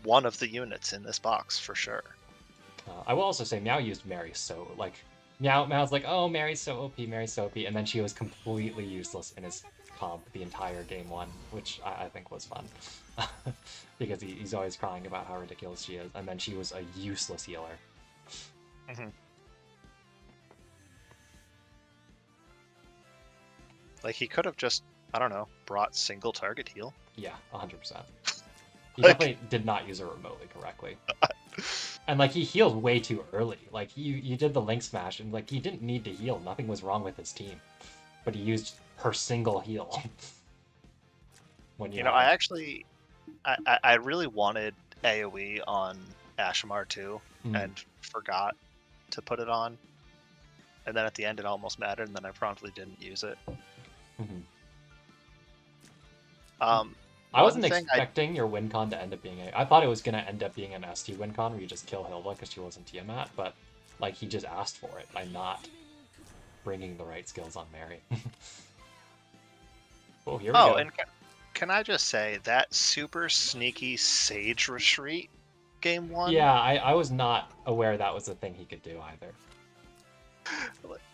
one of the units in this box for sure. I will also say Meow used Mary so like Meow's like, oh, Mary's so OP, Mary's so OP, and then she was completely useless in his comp the entire game one, which I think was fun. Because he's always crying about how ridiculous she is, and then she was a useless healer. Mm-hmm. Like, he could have just, I don't know, brought single target heal. Yeah, 100%. He Like- definitely did not use it remotely correctly. And like he healed way too early. Like you did the link smash and like he didn't need to heal. Nothing was wrong with his team. But he used her single heal. When You know, I actually, I really wanted AoE on Ashamar too, and forgot to put it on. And then at the end it almost mattered, and then I promptly didn't use it. Mhm. I wasn't expecting your win con to end up being I thought it was gonna end up being an ST win con where you just kill Hilda because she wasn't Tiamat, but like he just asked for it by not bringing the right skills on Mary. Oh, here we go. And can I just say that super sneaky Sage retreat game one? Yeah, I was not aware that was a thing he could do either.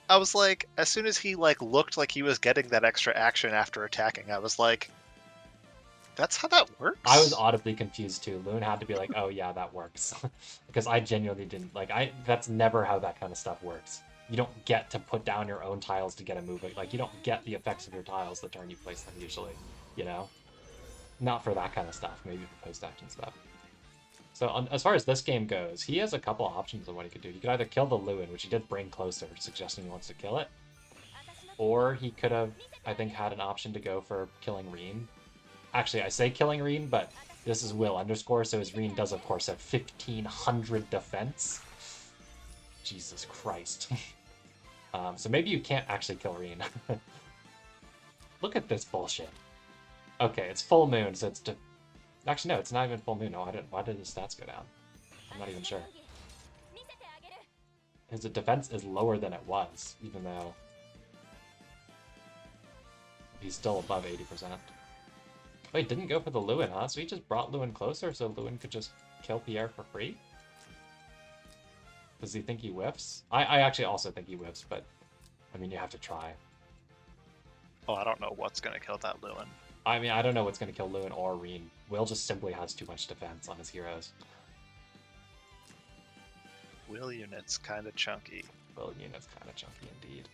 I was like, as soon as he like looked like he was getting that extra action after attacking, I was like, that's how that works? I was audibly confused too. Loon had to be like, oh yeah, that works. Because I genuinely didn't that's never how that kind of stuff works. You don't get to put down your own tiles to get a move. Like you don't get the effects of your tiles the turn you place them usually, you know? Not for that kind of stuff, maybe for post-action stuff. So as far as this game goes, he has a couple options of what he could do. He could either kill the Lewin, which he did bring closer, suggesting he wants to kill it. Or he could have, I think, had an option to go for killing Reen. Actually, I say killing Reen, but this is Will underscore, so his Reen does, of course, have 1500 defense. Jesus Christ. So maybe you can't actually kill Reen. Look at this bullshit. Okay, it's full moon, so it's... Actually, no, it's not even full moon. No, why did his stats go down? I'm not even sure. His defense is lower than it was, even though he's still above 80%. Wait, didn't go for the Lewin, huh? So he just brought Lewin closer so Lewin could just kill Pierre for free? Does he think he whiffs? I actually also think he whiffs, but I mean, you have to try. Oh, I don't know what's going to kill that Lewin. I mean, I don't know what's going to kill Lewin or Reen. Will just simply has too much defense on his heroes. Will unit's kind of chunky. Will unit's kind of chunky indeed.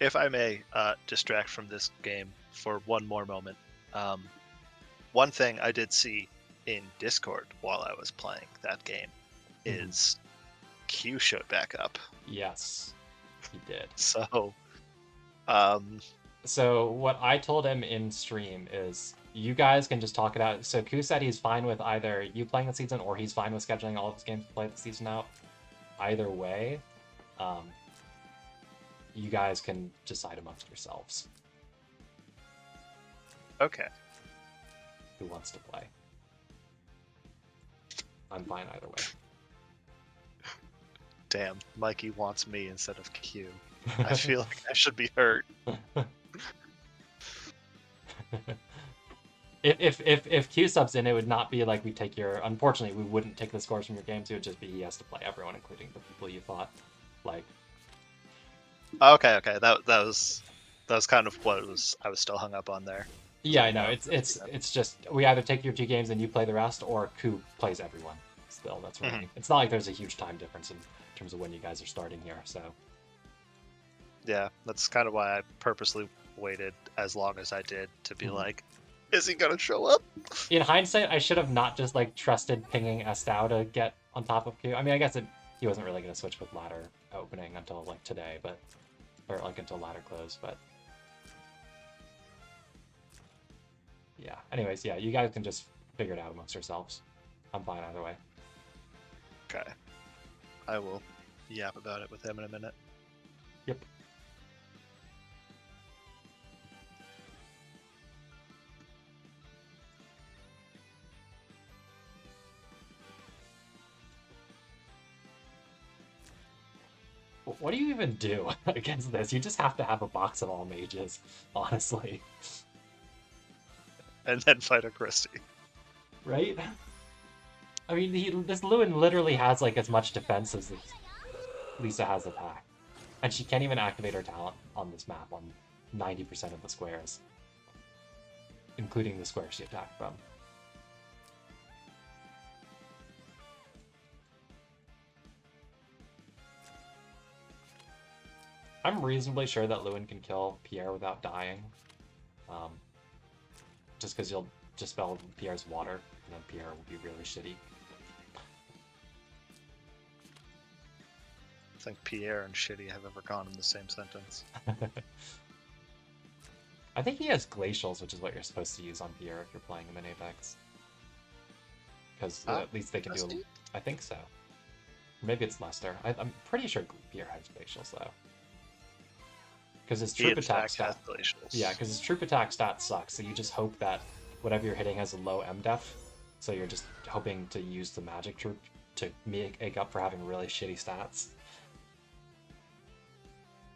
If I may distract from this game for one more moment, one thing I did see in Discord while I was playing that game is Q showed back up. Yes, he did. So, So what I told him in stream is you guys can just talk it out. So Q said he's fine with either you playing the season or he's fine with scheduling all of his games to play the season out. Either way, you guys can decide amongst yourselves. Okay. Who wants to play? I'm fine either way. Damn, Mikey wants me instead of Q. I feel like I should be hurt. If Q subs in, it would not be like we take your. Unfortunately, we wouldn't take the scores from your games. It would just be he has to play everyone, including the people you thought like. Okay. That was kind of what I was still hung up on there. Yeah, I know. It's just we either take your 2 games and you play the rest, or Q plays everyone. Still, that's what I mean. It's not like there's a huge time difference in terms of when you guys are starting here. So. Yeah, that's kind of why I purposely waited as long as I did to be like, is he gonna show up? In hindsight, I should have not just like trusted pinging Estau to get on top of Q. I mean, I guess it he wasn't really going to switch with ladder opening until like today, but or like until ladder close, but yeah. Anyways, yeah, you guys can just figure it out amongst yourselves. I'm fine either way. Okay. I will yap about it with him in a minute. Yep. What do you even do against this? You just have to have a box of all mages, honestly. And then fight a Christie. Right? I mean, this Lewin literally has like as much defense as Lisa has attack. And she can't even activate her talent on this map on 90% of the squares. Including the square she attacked from. I'm reasonably sure that Lewin can kill Pierre without dying. Just because you'll dispel Pierre's water, and then Pierre will be really shitty. I think Pierre and shitty have ever gone in the same sentence. I think he has glacials, which is what you're supposed to use on Pierre if you're playing him in Apex. Because at least they can do. I think so. Maybe it's Lester. I'm pretty sure Pierre has glacials though. Because his troop attack stat. Yeah, because his troop attack stat sucks. So you just hope that whatever you're hitting has a low MDef. So you're just hoping to use the magic troop to make up for having really shitty stats.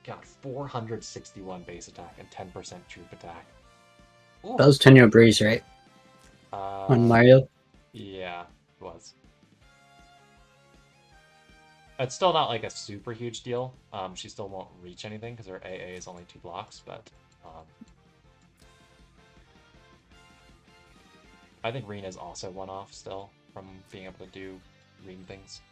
God, 461 base attack and 10% troop attack. Ooh. That was Tenyo Breeze, right? On Mario? Yeah, it was. It's still not like a super huge deal. She still won't reach anything because her AA is only 2 blocks, but I think Reen is also one off still from being able to do Reen things.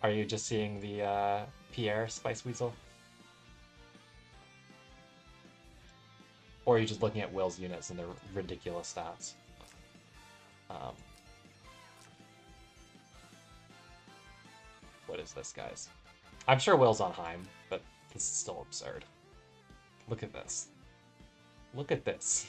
Are you just seeing the Pierre Spice Weasel? Or are you just looking at Will's units and their ridiculous stats? What is this, guys? I'm sure Will's on Heim, but this is still absurd. Look at this. Look at this.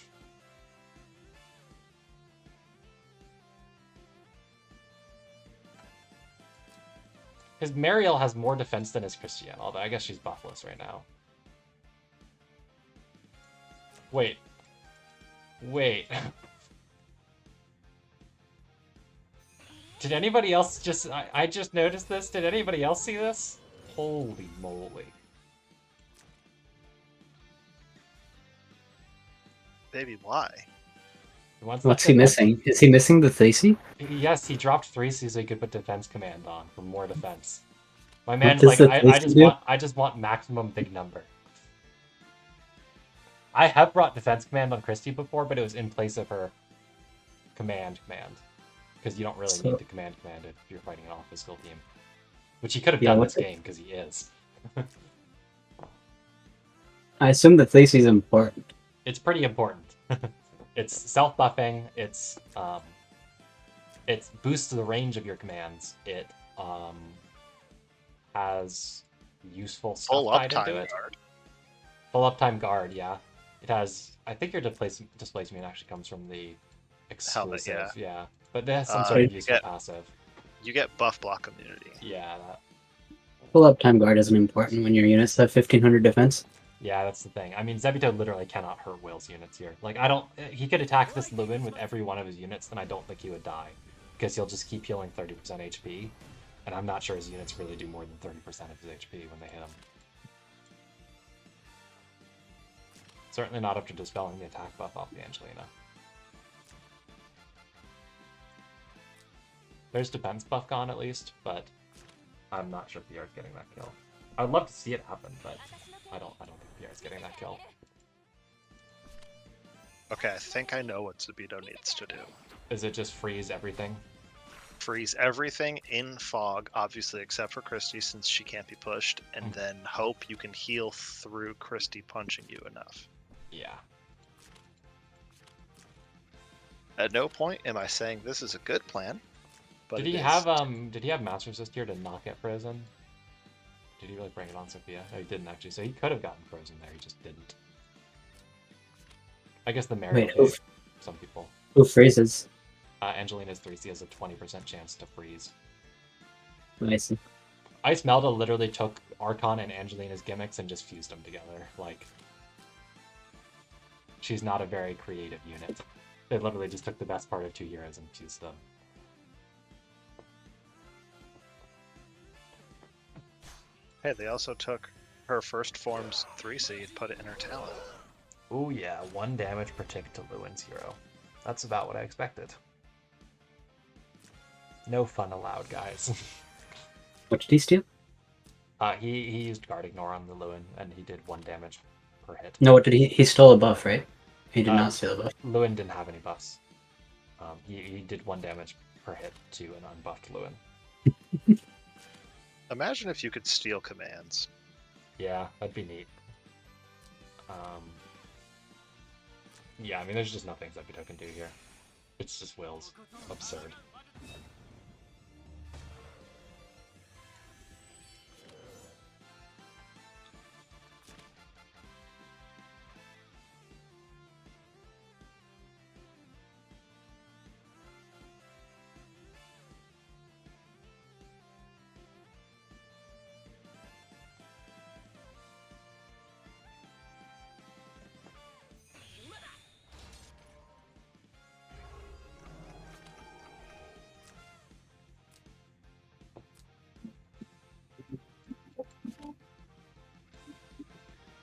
His Mariel has more defense than his Christiane, although I guess she's buffless right now. Wait. Wait. Did anybody else just... I just noticed this. Did anybody else see this? Holy moly. Baby, why? What's he missing? Is he missing the Thesey? Yes, he dropped 3 so he could put defense command on for more defense. My man's like, I just want maximum big number. I have brought defense command on Christie before, but it was in place of her command. Because you don't really need the command if you're fighting an all-physical team. Which he could have done this game, because he is. I assume the Thesey's important. It's pretty important. It's self-buffing, it's boosts the range of your commands, it has useful stuff tied into it. Full uptime guard, yeah. It has, I think your displacement actually comes from the exclusive, helmet, yeah. But it has some sort of useful passive. You get buff block immunity. Yeah, that. Full uptime guard isn't important when your units have 1500 defense. Yeah, that's the thing. I mean, Zebito literally cannot hurt Will's units here. Like, he could attack this Lewin with every one of his units, and I don't think he would die. Because he'll just keep healing 30% HP, and I'm not sure his units really do more than 30% of his HP when they hit him. Certainly not after dispelling the attack buff off the Angelina. There's defense buff gone at least, but I'm not sure Pierre's getting that kill. I'd love to see it happen, but I don't think Pierre's getting that kill. Okay, I think I know what Zebito needs to do. Is it just freeze everything? Freeze everything in fog, obviously, except for Christie, since she can't be pushed, and then hope you can heal through Christie punching you enough. Yeah. At no point am I saying this is a good plan. But Did it he is. have Master Assist here to not get frozen? Did he really bring it on Sophia? No, he didn't actually. So he could have gotten frozen there. He just didn't. I guess the Mary Wait, will some people. who freezes? Angelina's 3C has a 20% chance to freeze. Nice. Ice Melda literally took Archon and Angelina's gimmicks and just fused them together. Like, she's not a very creative unit. They literally just took the best part of 2 heroes and fused them. Hey, they also took her first form's 3C and put it in her talent. Ooh yeah, 1 damage per tick to Lewin's hero. That's about what I expected. No fun allowed, guys. What did he steal? He used Guard Ignore on the Lewin, and he did 1 damage per hit. No, what did he? He stole a buff, right? He did not steal a buff. Lewin didn't have any buffs. He did 1 damage per hit to an unbuffed Lewin. Imagine if you could steal commands. Yeah, that'd be neat. Yeah, I mean, there's just nothing Zepito can do here. It's just wills. Absurd.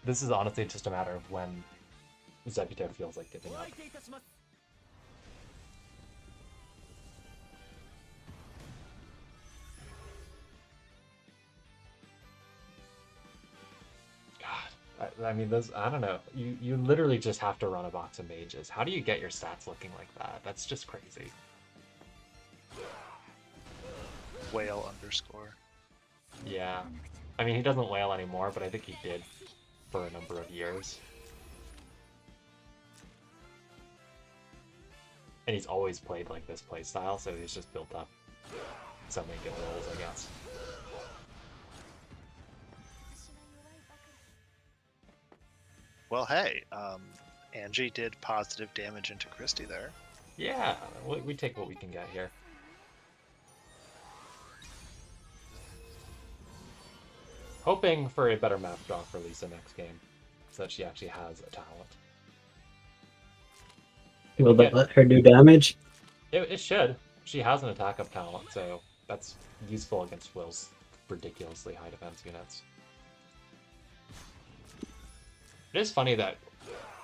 This is honestly just a matter of when Zepito feels like giving up. God, I mean, I don't know. You literally just have to run a box of mages. How do you get your stats looking like that? That's just crazy. Whale underscore. Yeah. I mean, he doesn't whale anymore, but I think he did for a number of years. And he's always played like this playstyle, so he's just built up so many good rolls, I guess. Well, hey, Angie did positive damage into Christie there. Yeah, we take what we can get here. Hoping for a better map draw for Lisa next game, so that she actually has a talent. Will that let her do damage? It should. She has an attack up talent, so that's useful against Will's ridiculously high defense units. It is funny that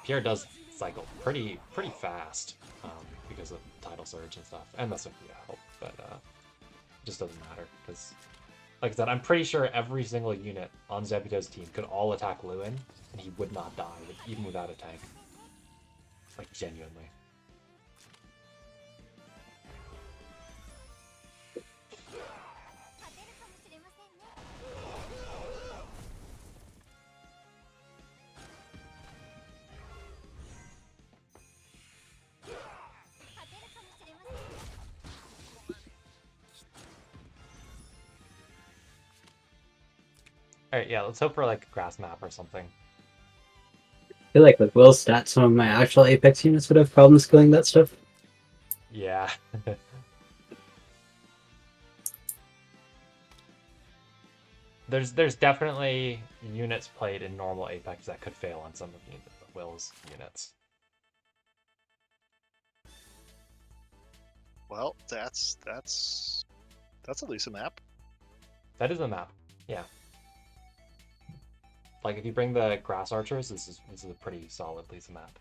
Pierre does cycle pretty fast because of Tidal Surge and stuff, and the Sophia help, but it just doesn't matter, because, like I said, I'm pretty sure every single unit on Zepito's team could all attack Lewin, and he would not die, even without a tank. Like, genuinely. Alright, yeah, let's hope for like a grass map or something. I feel like with Will's stats, some of my actual Apex units would have problems killing that stuff. Yeah. There's definitely units played in normal Apex that could fail on some of Will's units. Well, that's at least a map. That is a map, yeah. Like, if you bring the grass archers, this is a pretty solid Lisa map.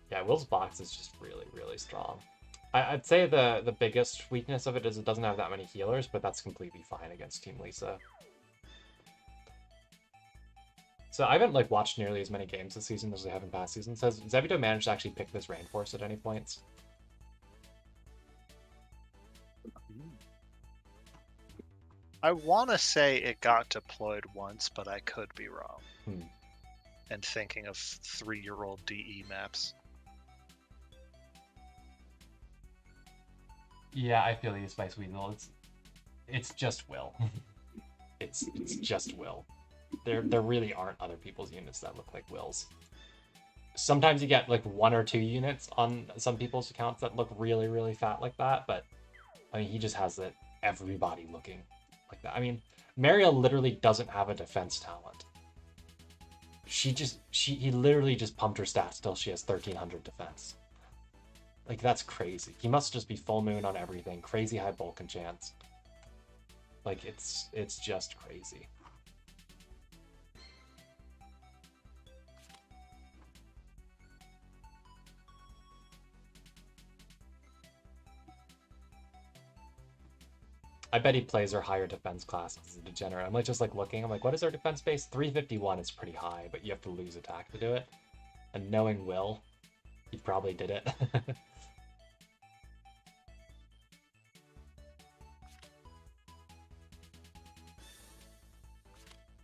Yeah, Will's box is just really strong. I'd say the biggest weakness of it is it doesn't have that many healers, but that's completely fine against Team Lisa. So I haven't like watched nearly as many games this season as I have in past seasons. Has Zepito managed to actually pick this Rainforest at any points? I want to say it got deployed once, but I could be wrong. Hmm. And thinking of 3-year-old DE maps. Yeah, I feel you, Spice Weasel. It's just Will. it's just Will. There really aren't other people's units that look like Will's. Sometimes you get like 1 or 2 units on some people's accounts that look really, really fat like that, but I mean, he just has that everybody looking like that. I mean, Mariel literally doesn't have a defense talent. He literally just pumped her stats till she has 1300 defense. Like, that's crazy. He must just be full moon on everything, crazy high bulk and chance. Like, it's just crazy. I bet he plays her higher defense class as a degenerate. I'm like just like looking. I'm like, what is our defense base? 351 is pretty high, but you have to lose attack to do it. And knowing Will, he probably did it.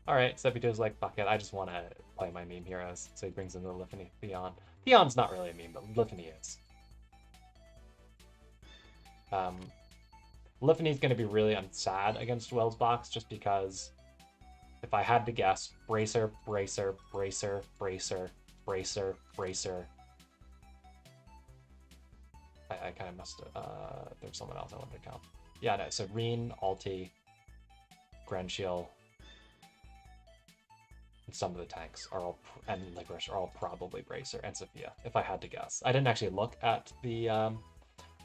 Alright, Sebito's like, fuck it, I just want to play my meme heroes. So he brings in the Lifany Theon. Theon's not really a meme, but Lifany is. Lifany's going to be really sad against Will's box just because if I had to guess, Bracer, Bracer, Bracer, Bracer, Bracer, Bracer. I kind of must there's someone else I wanted to count. Yeah, no, so Reen, Alti, Grenshiel, and some of the tanks are all, and Langrisser are all probably Bracer, and Sophia, if I had to guess. I didn't actually look at the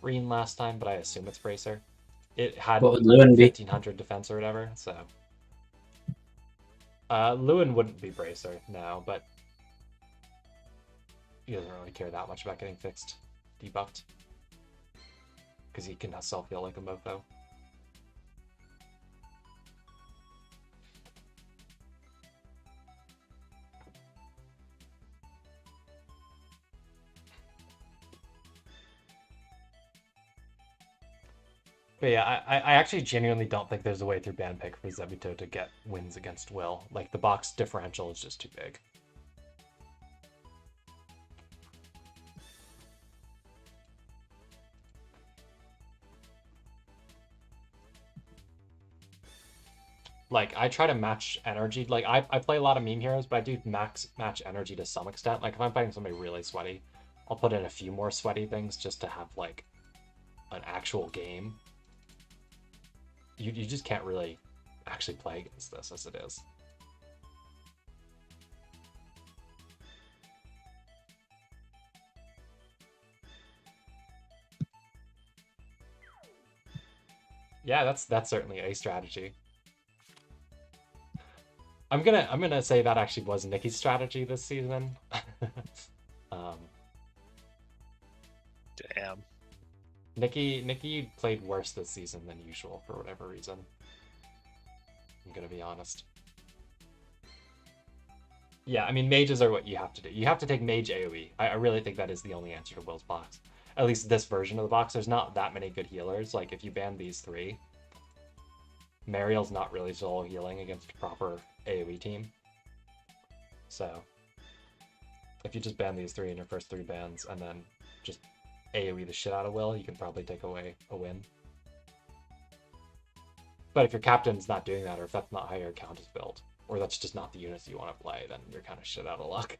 Reen last time, but I assume it's Bracer. It had What would Lewin be? 1500 defense or whatever, so. Lewin wouldn't be Bracer, no, but he doesn't really care that much about getting fixed, debuffed. Because he can self-heal like a mofo. But yeah, I actually genuinely don't think there's a way through ban pick for Zebito to get wins against Will. Like, the box differential is just too big. Like, I try to match energy. Like, I play a lot of meme heroes, but I do match energy to some extent. Like, if I'm fighting somebody really sweaty, I'll put in a few more sweaty things just to have, like, an actual game. You just can't really actually play against this as it is. Yeah, that's certainly a strategy. I'm gonna say that actually was Nikki's strategy this season. Damn. Nikki played worse this season than usual for whatever reason. I'm gonna be honest. Yeah, I mean, mages are what you have to do. You have to take mage AoE. I really think that is the only answer to Will's box. At least this version of the box. There's not that many good healers. Like, if you ban these 3, Mariel's not really solo healing against a proper AoE team. So, if you just ban these 3 in your first 3 bans, and then just AoE the shit out of Will, you can probably take away a win. But if your captain's not doing that, or if that's not how your account is built, or that's just not the units you want to play, then you're kind of shit out of luck.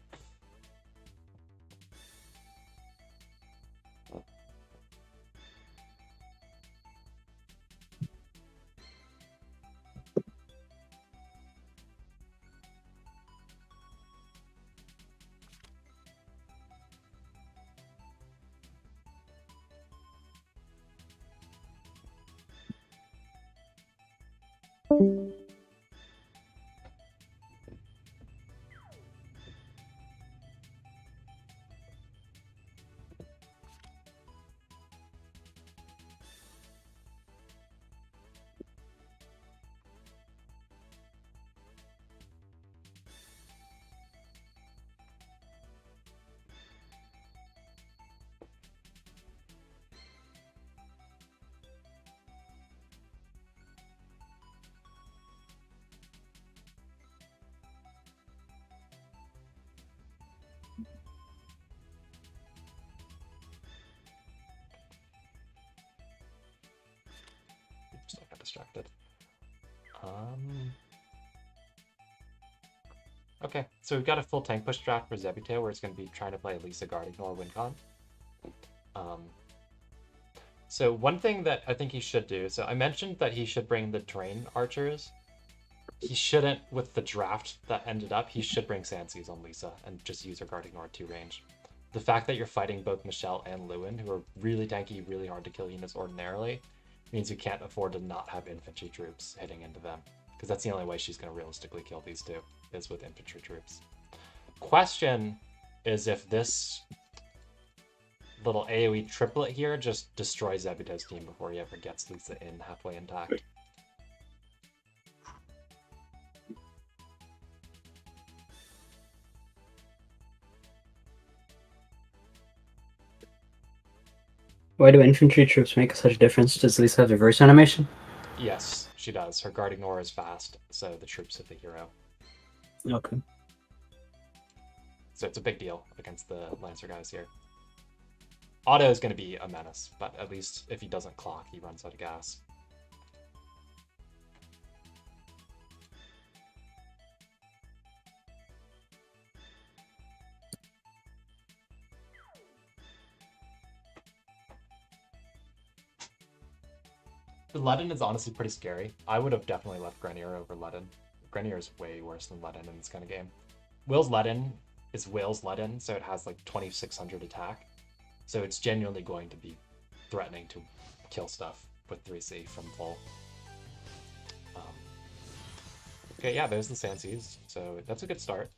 distracted. Okay, so we've got a full tank push draft for Zebito where it's going to be trying to play Lisa Guardian or Wincon. So one thing that I think he should do, so I mentioned that he should bring the Drain Archers. He shouldn't, with the draft that ended up, he should bring Sanseas on Lisa and just use her Guard Ignore 2 range. The fact that you're fighting both Michelle and Lewin, who are really tanky, really hard to kill units ordinarily, means you can't afford to not have infantry troops hitting into them. Because that's the only way she's going to realistically kill these two, is with infantry troops. Question is if this little AoE triplet here just destroys Zebito's team before he ever gets Lisa in halfway intact. Why do infantry troops make such a difference? Does Lisa have reverse animation? Yes, she does. Her Guard Ignore is fast, so the troops hit the hero. Okay. So it's a big deal against the Lancer guys here. Otto is going to be a menace, but at least if he doesn't clock, he runs out of gas. The Ledin is honestly pretty scary. I would have definitely left Grenier over Ledin. Grenier is way worse than Ledin in this kind of game. Will's Ledin is Will's Ledin, so it has like 2600 attack. So it's genuinely going to be threatening to kill stuff with 3C from full. Okay, yeah, there's the Sanseas, so that's a good start.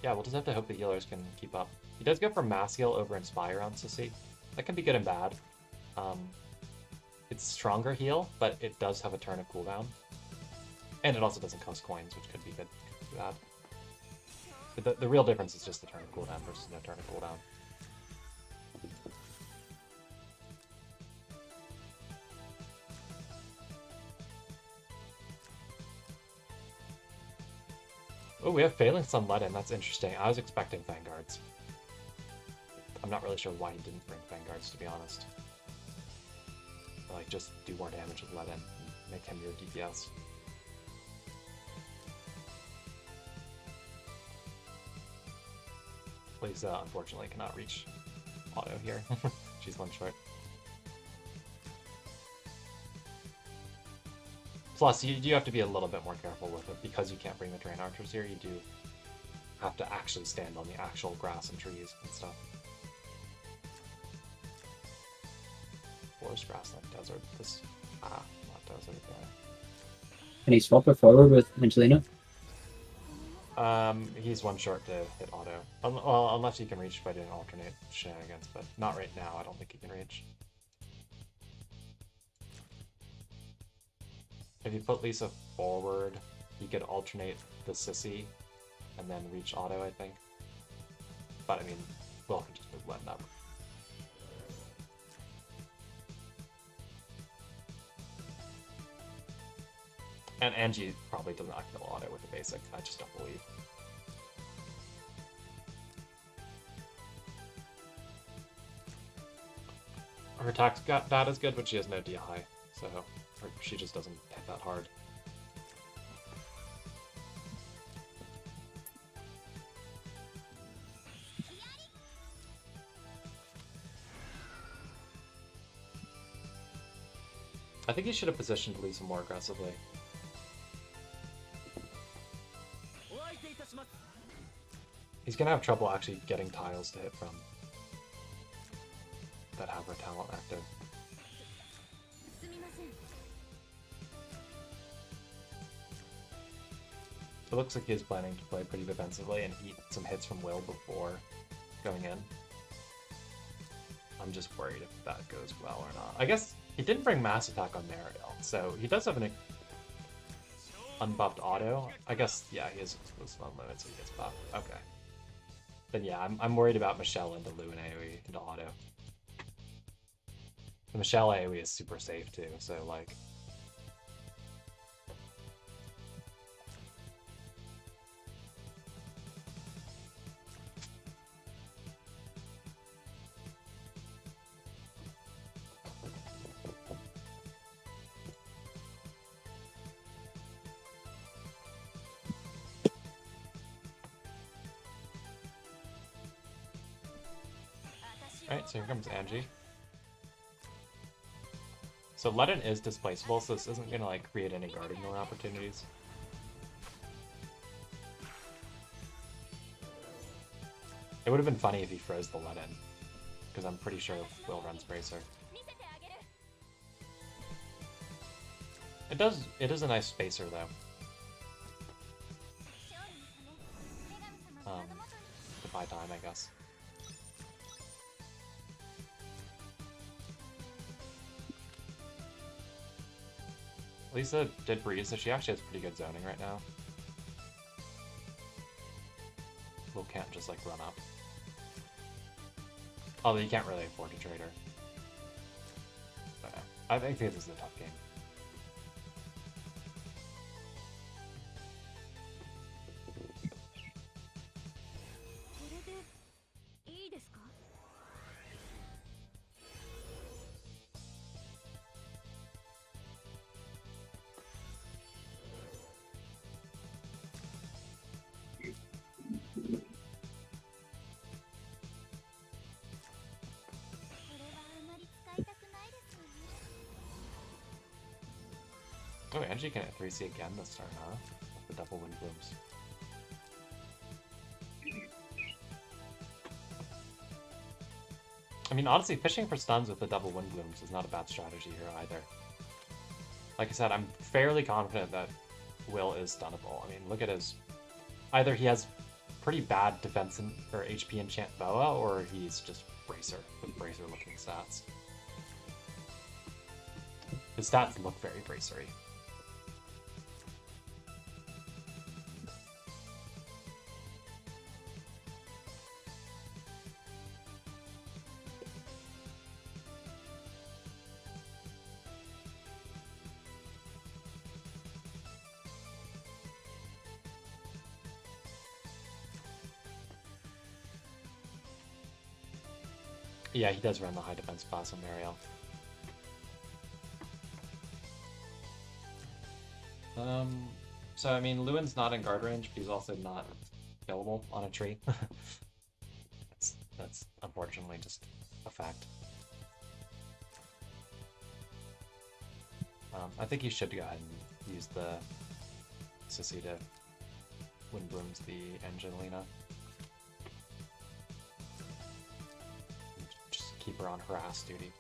Yeah, we'll just have to hope the healers can keep up. He does go for Mass Heal over Inspire on Sissy. That can be good and bad. It's stronger heal, but it does have a turn of cooldown. And it also doesn't cost coins, which could be good, could be bad. But the real difference is just the turn of cooldown versus no turn of cooldown. Oh, we have Phalanx on Ledin. That's interesting. I was expecting Vanguards. I'm not really sure why he didn't bring Vanguards, to be honest. Like, just do more damage with Ledin and make him your DPS. Lisa, unfortunately, cannot reach Otto here. She's one short. Plus, you do have to be a little bit more careful with it. Because you can't bring the Drain Archers here, you do have to actually stand on the actual grass and trees and stuff. Forest, grassland, desert. This... not desert. Can he swap it forward with Angelina? He's one short to hit Otto. Well, unless he can reach by doing alternate shenanigans, but not right now. I don't think he can reach. If you put Lisa forward, he could alternate the Sissy and then reach Otto, I think. But I mean, Will can just move Len up. And Angie probably does not kill Otto with the basic. I just don't believe. Her attack's got that is good, but she has no DI, so she just doesn't hit that hard. I think he should have positioned Lisa more aggressively. He's gonna have trouble actually getting tiles to hit from that have her talent active. It looks like he's planning to play pretty defensively and eat some hits from Will before going in. I'm just worried if that goes well or not. I guess he didn't bring Mass Attack on Mariel, so he does have an unbuffed auto. I guess, yeah, he has explosive unlimited, so he gets buffed. Okay. Then yeah, I'm worried about Michelle into Lu and AoE into auto. The Michelle AoE is super safe too, so like... Alright, so here comes Angie. So Ledin is displaceable, so this isn't gonna like create any guard ignore opportunities. It would have been funny if he froze the Ledin, because I'm pretty sure Will runs Bracer. It is a nice spacer though. To buy time, I guess. Lisa did breeze, so she actually has pretty good zoning right now. Will can't just like run up. Although you can't really afford to trade her. But I think this is a tough game. Oh, Angie can hit 3C again this turn, huh? With the double wind blooms. I mean, honestly, fishing for stuns with the double wind blooms is not a bad strategy here either. Like I said, I'm fairly confident that Will is stunnable. I mean, look at his... Either he has pretty bad defense or HP enchant Boa, or he's just Bracer, with Bracer-looking stats. His stats look very Bracery. Yeah, he does run the high defense class on Mariel. So I mean, Lewin's not in guard range, but he's also not killable on a tree. that's unfortunately just a fact. I think he should go ahead and use the Sissy to Wind Blooms the Angelina. Just keep her on harass duty.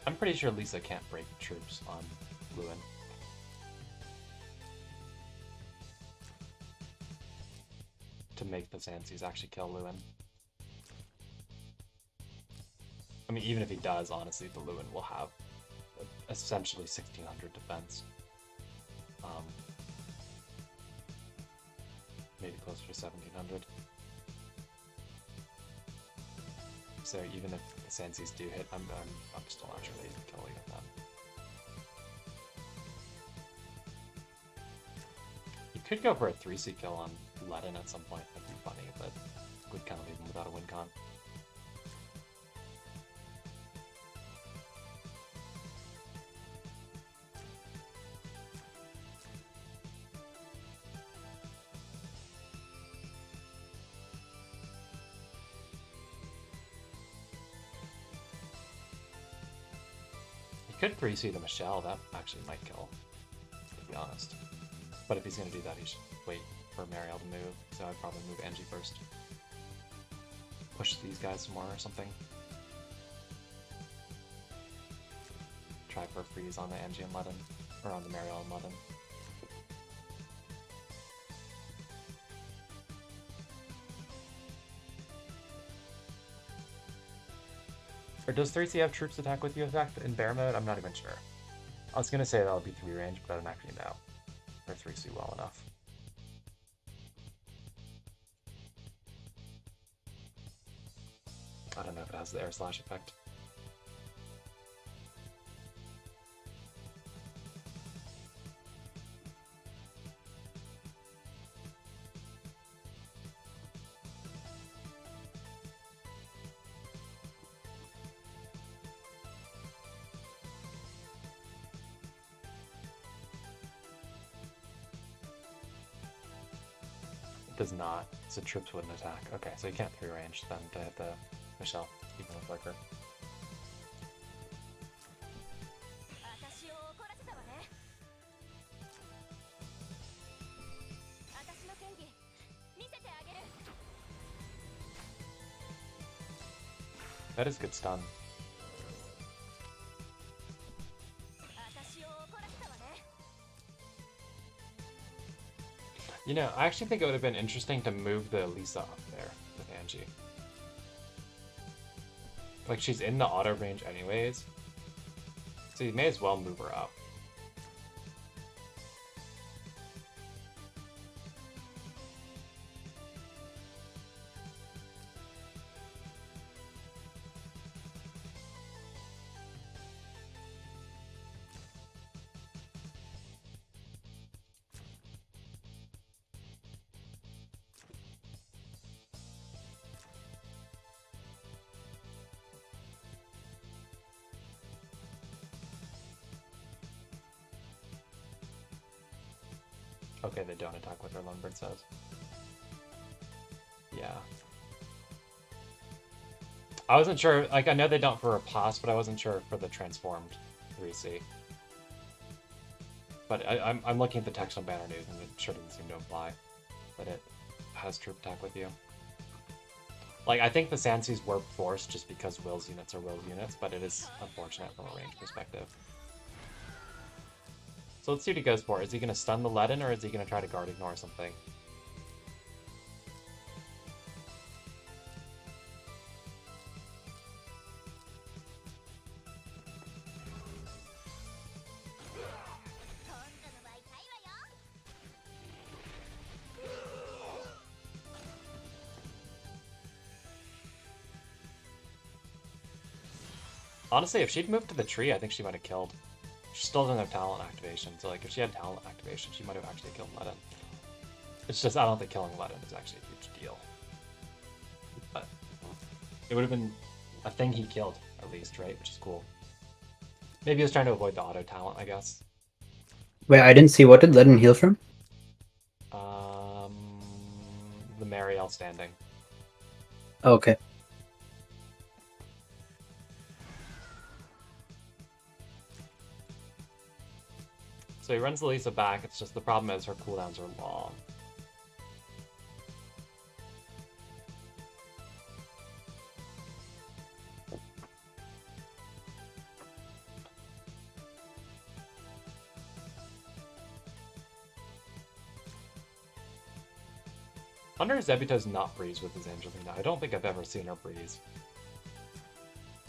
I'm pretty sure Lisa can't break troops on Lewin. To make the Sanseas actually kill Lewin. I mean, even if he does, honestly, the Lewin will have essentially 1600 defense. Maybe closer to 1700. So even if the Sanseas do hit, I'm still not sure that he can kill you with that. You could go for a 3C kill on Ledin at some point. That'd be funny, but would kind of leave him without a win con. Could 3C the Michelle, that actually might kill, to be honest. But if he's going to do that, he should wait for Mariel to move, so I'd probably move Angie first. Push these guys some more or something. try for a freeze on the Angie and Ledin, or on the Mariel and Ledin. Or does 3C have troops attack with you effect in bear mode? I'm not even sure. I was gonna say that would be 3 range, but I don't actually know. Or 3C well enough. I don't know if it has the air slash effect. It does not. So troops wouldn't attack. Okay, so you can't 3 range then to hit the Michelle, even with Flicker. That is good stun. You know, I actually think it would have been interesting to move the Lisa up there with Angie. Like, she's in the auto range anyways, so you may as well move her up. Okay, they don't attack with their Lungbird says. Yeah. I wasn't sure, like, I know they don't for Riposte, but I wasn't sure for the transformed 3C. But I'm looking at the text on Banner News, and it sure doesn't seem to imply that it has troop attack with you. Like, I think the Sanseas were forced just because Will's units are Will's units, but it is unfortunate from a range perspective. So let's see what he goes for. Is he going to stun the Ledin, or is he going to try to guard ignore something? Honestly, if she'd moved to the tree, I think she might have killed. She still doesn't have talent activation, so like if she had talent activation, she might have actually killed Ledin. It's just I don't think killing Ledin is actually a huge deal. But it would have been a thing he killed, at least, right? Which is cool. Maybe he was trying to avoid the auto talent, I guess. Wait, I didn't see. What did Ledin heal from? The Mariel standing. Oh, okay. So he runs the Lisa back, it's just the problem is her cooldowns are long. I wonder if Zebito's not breeze with his Angelina. I don't think I've ever seen her breeze.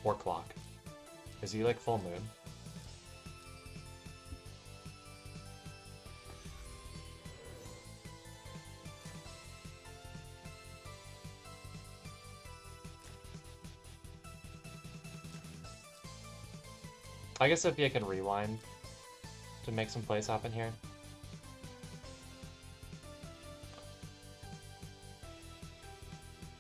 Or clock. Is he like full moon? I guess Sophia can rewind to make some plays happen here.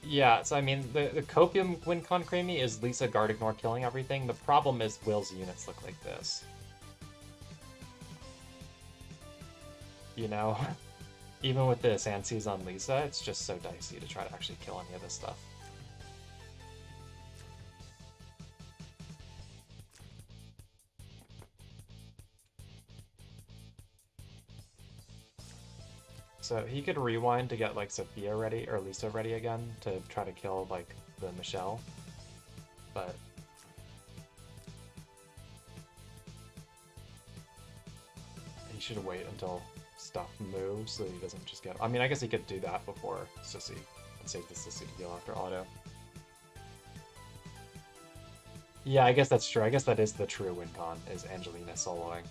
Yeah, so I mean, the Copium WinCon Creamy is Lisa guard ignore killing everything. The problem is Will's units look like this. You know? Even with the Sanseas on Lisa, it's just so dicey to try to actually kill any of this stuff. So he could rewind to get like Sophia ready or Lisa ready again to try to kill like the Michelle, but should wait until stuff moves so that he doesn't just get... I mean, I guess he could do that before Sissy and save the Sissy to heal after auto. Yeah, I guess that's true. I guess that is the true win con, is Angelina soloing.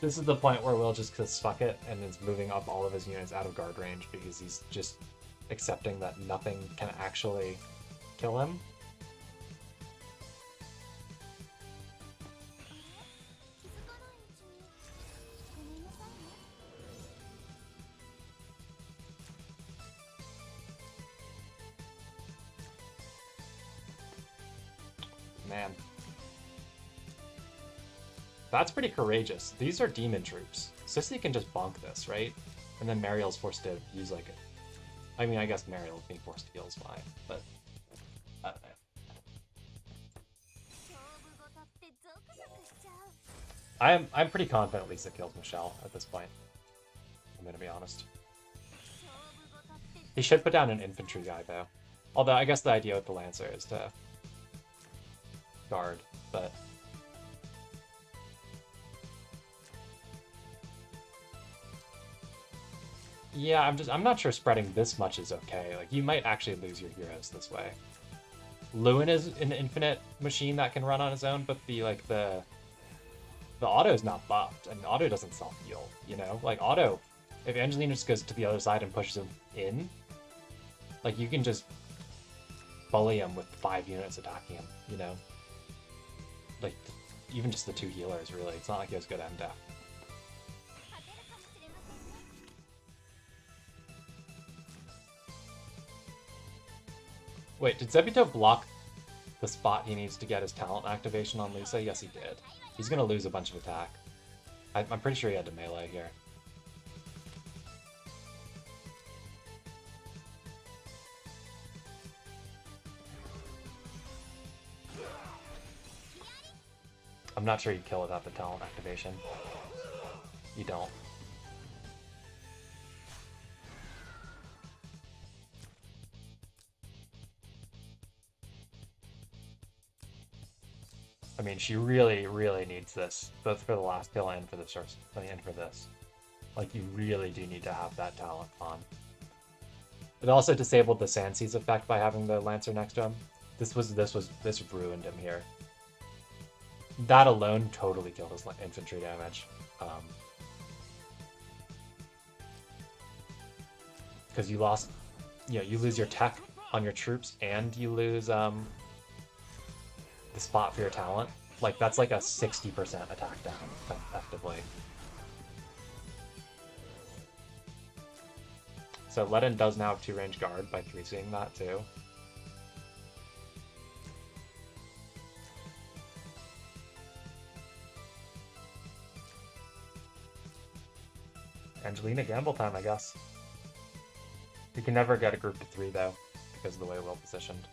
This is the point where Will just says fuck it and is moving up all of his units out of guard range because he's just accepting that nothing can actually kill him. Man. That's pretty courageous. These are demon troops. Sissy can just bonk this, right? And then Mariel's forced to use like it. I mean, I guess Mariel being forced to heal is fine, but I don't know. I'm pretty confident Lisa kills Michelle at this point. I'm gonna be honest. He should put down an infantry guy though. Although I guess the idea with the Lancer is to guard, but yeah, I'm not sure spreading this much is okay. Like, you might actually lose your heroes this way. Lewin is an infinite machine that can run on his own, but the auto is not buffed, and auto doesn't self-heal, you know? Like, auto, if Angelina just goes to the other side and pushes him in, like, you can just bully him with 5 units attacking him, you know? Like, even just the 2 healers, really. It's not like he has good MDEF. Wait, did Zebito block the spot he needs to get his talent activation on Lisa? Yes, he did. He's gonna lose a bunch of attack. I'm pretty sure he had to melee here. I'm not sure you kill without the talent activation. You don't. I mean, she really, really needs this, both for the last kill and for the source, and for this. Like, you really do need to have that talent on. It also disabled the Sanseas effect by having the Lancer next to him. This ruined him here. That alone totally killed his infantry damage. Because you lost, you know, you lose your tech on your troops and you lose the spot for your talent. Like, that's like a 60% attack down, effectively. So Ledin does now have 2 range guard by 3-seeing that too. Angelina gamble time, I guess. You can never get a group to 3 though, because of the way Will positioned.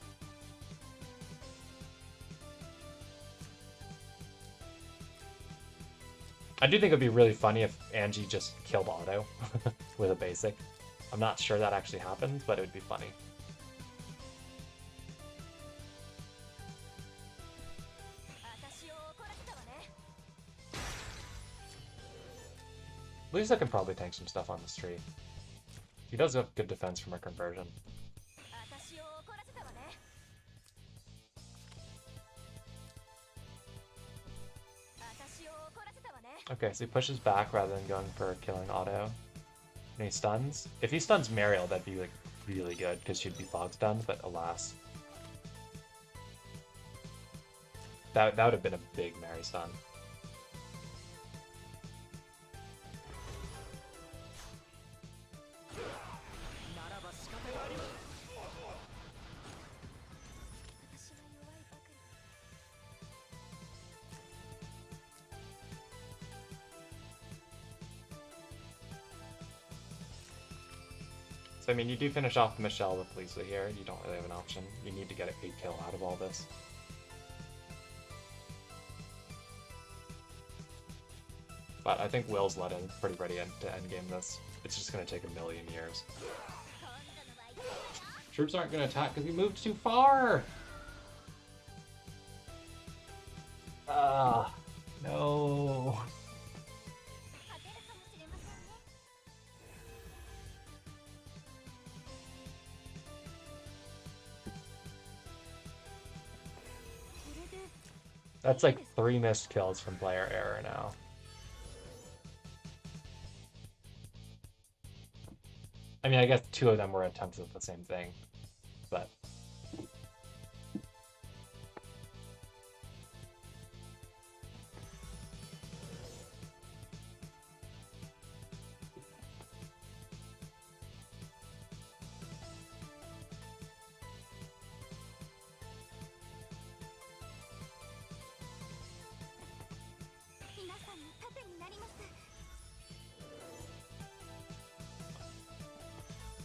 I do think it would be really funny if Angie just killed Otto with a basic. I'm not sure that actually happens, but it would be funny. Lisa can probably tank some stuff on this tree. He does have good defense from her conversion. Okay, so he pushes back rather than going for killing Otto. And he stuns. If he stuns Mariel, that'd be like really good because she'd be fog stunned, but alas. That would have been a big Mary stun. I mean, you do finish off Michelle with Lisa here. You don't really have an option. You need to get a big kill out of all this. But I think Will's let in pretty ready to endgame this. It's just going to take a million years. Troops aren't going to attack because we moved too far! Ah, no. That's like 3 missed kills from player error now. I mean, I guess 2 of them were attempts at the same thing, but...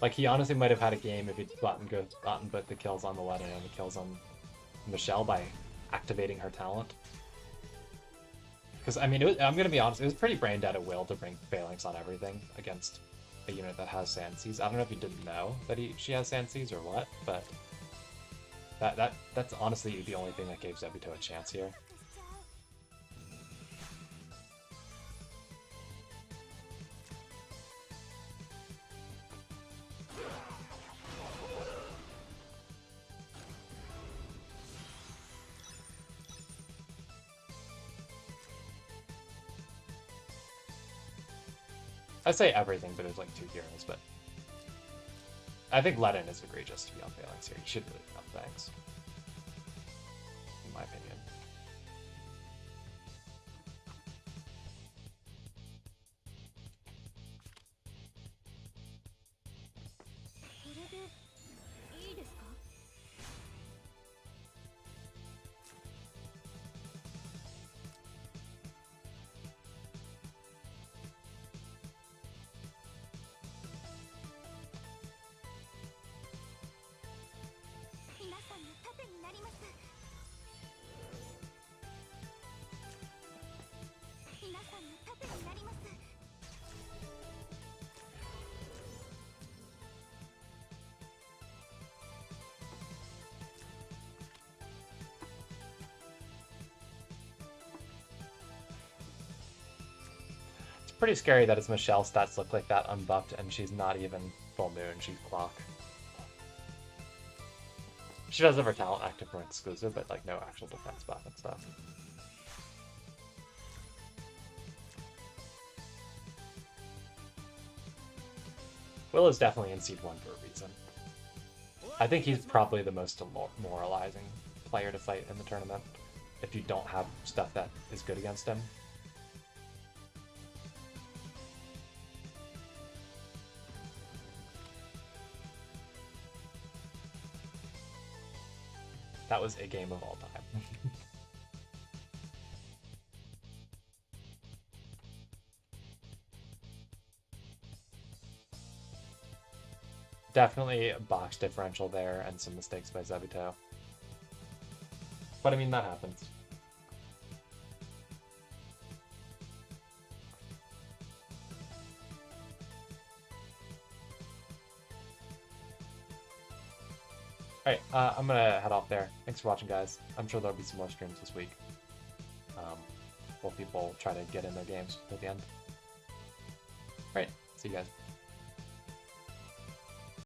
Like, he honestly might have had a game if he'd gotten both the kills on the Letton and the kills on Michelle by activating her talent. Because, I mean, I'm going to be honest, it was pretty brain dead at Will to bring Phalanx on everything against a unit that has Sandseas. I don't know if he didn't know that she has Sandseas or what, but that's honestly the only thing that gave Zebito a chance here. I say everything, but there's like 2 heroes, but I think Letton is egregious to be on Phalanx here. You should really be on Phalanx, in my opinion. Pretty scary that his Michelle stats look like that unbuffed and she's not even full moon, she's clock. She does have her talent active from exclusive, but like no actual defense buff and stuff. Will is definitely in Seed 1 for a reason. I think he's probably the most demoralizing player to fight in the tournament if you don't have stuff that is good against him. That was a game of all time. Definitely a box differential there and some mistakes by Zebito. But I mean, that happens. Alright, I'm gonna head off there. Thanks for watching, guys. I'm sure there'll be some more streams this week. While people try to get in their games at the end. Alright, see you guys.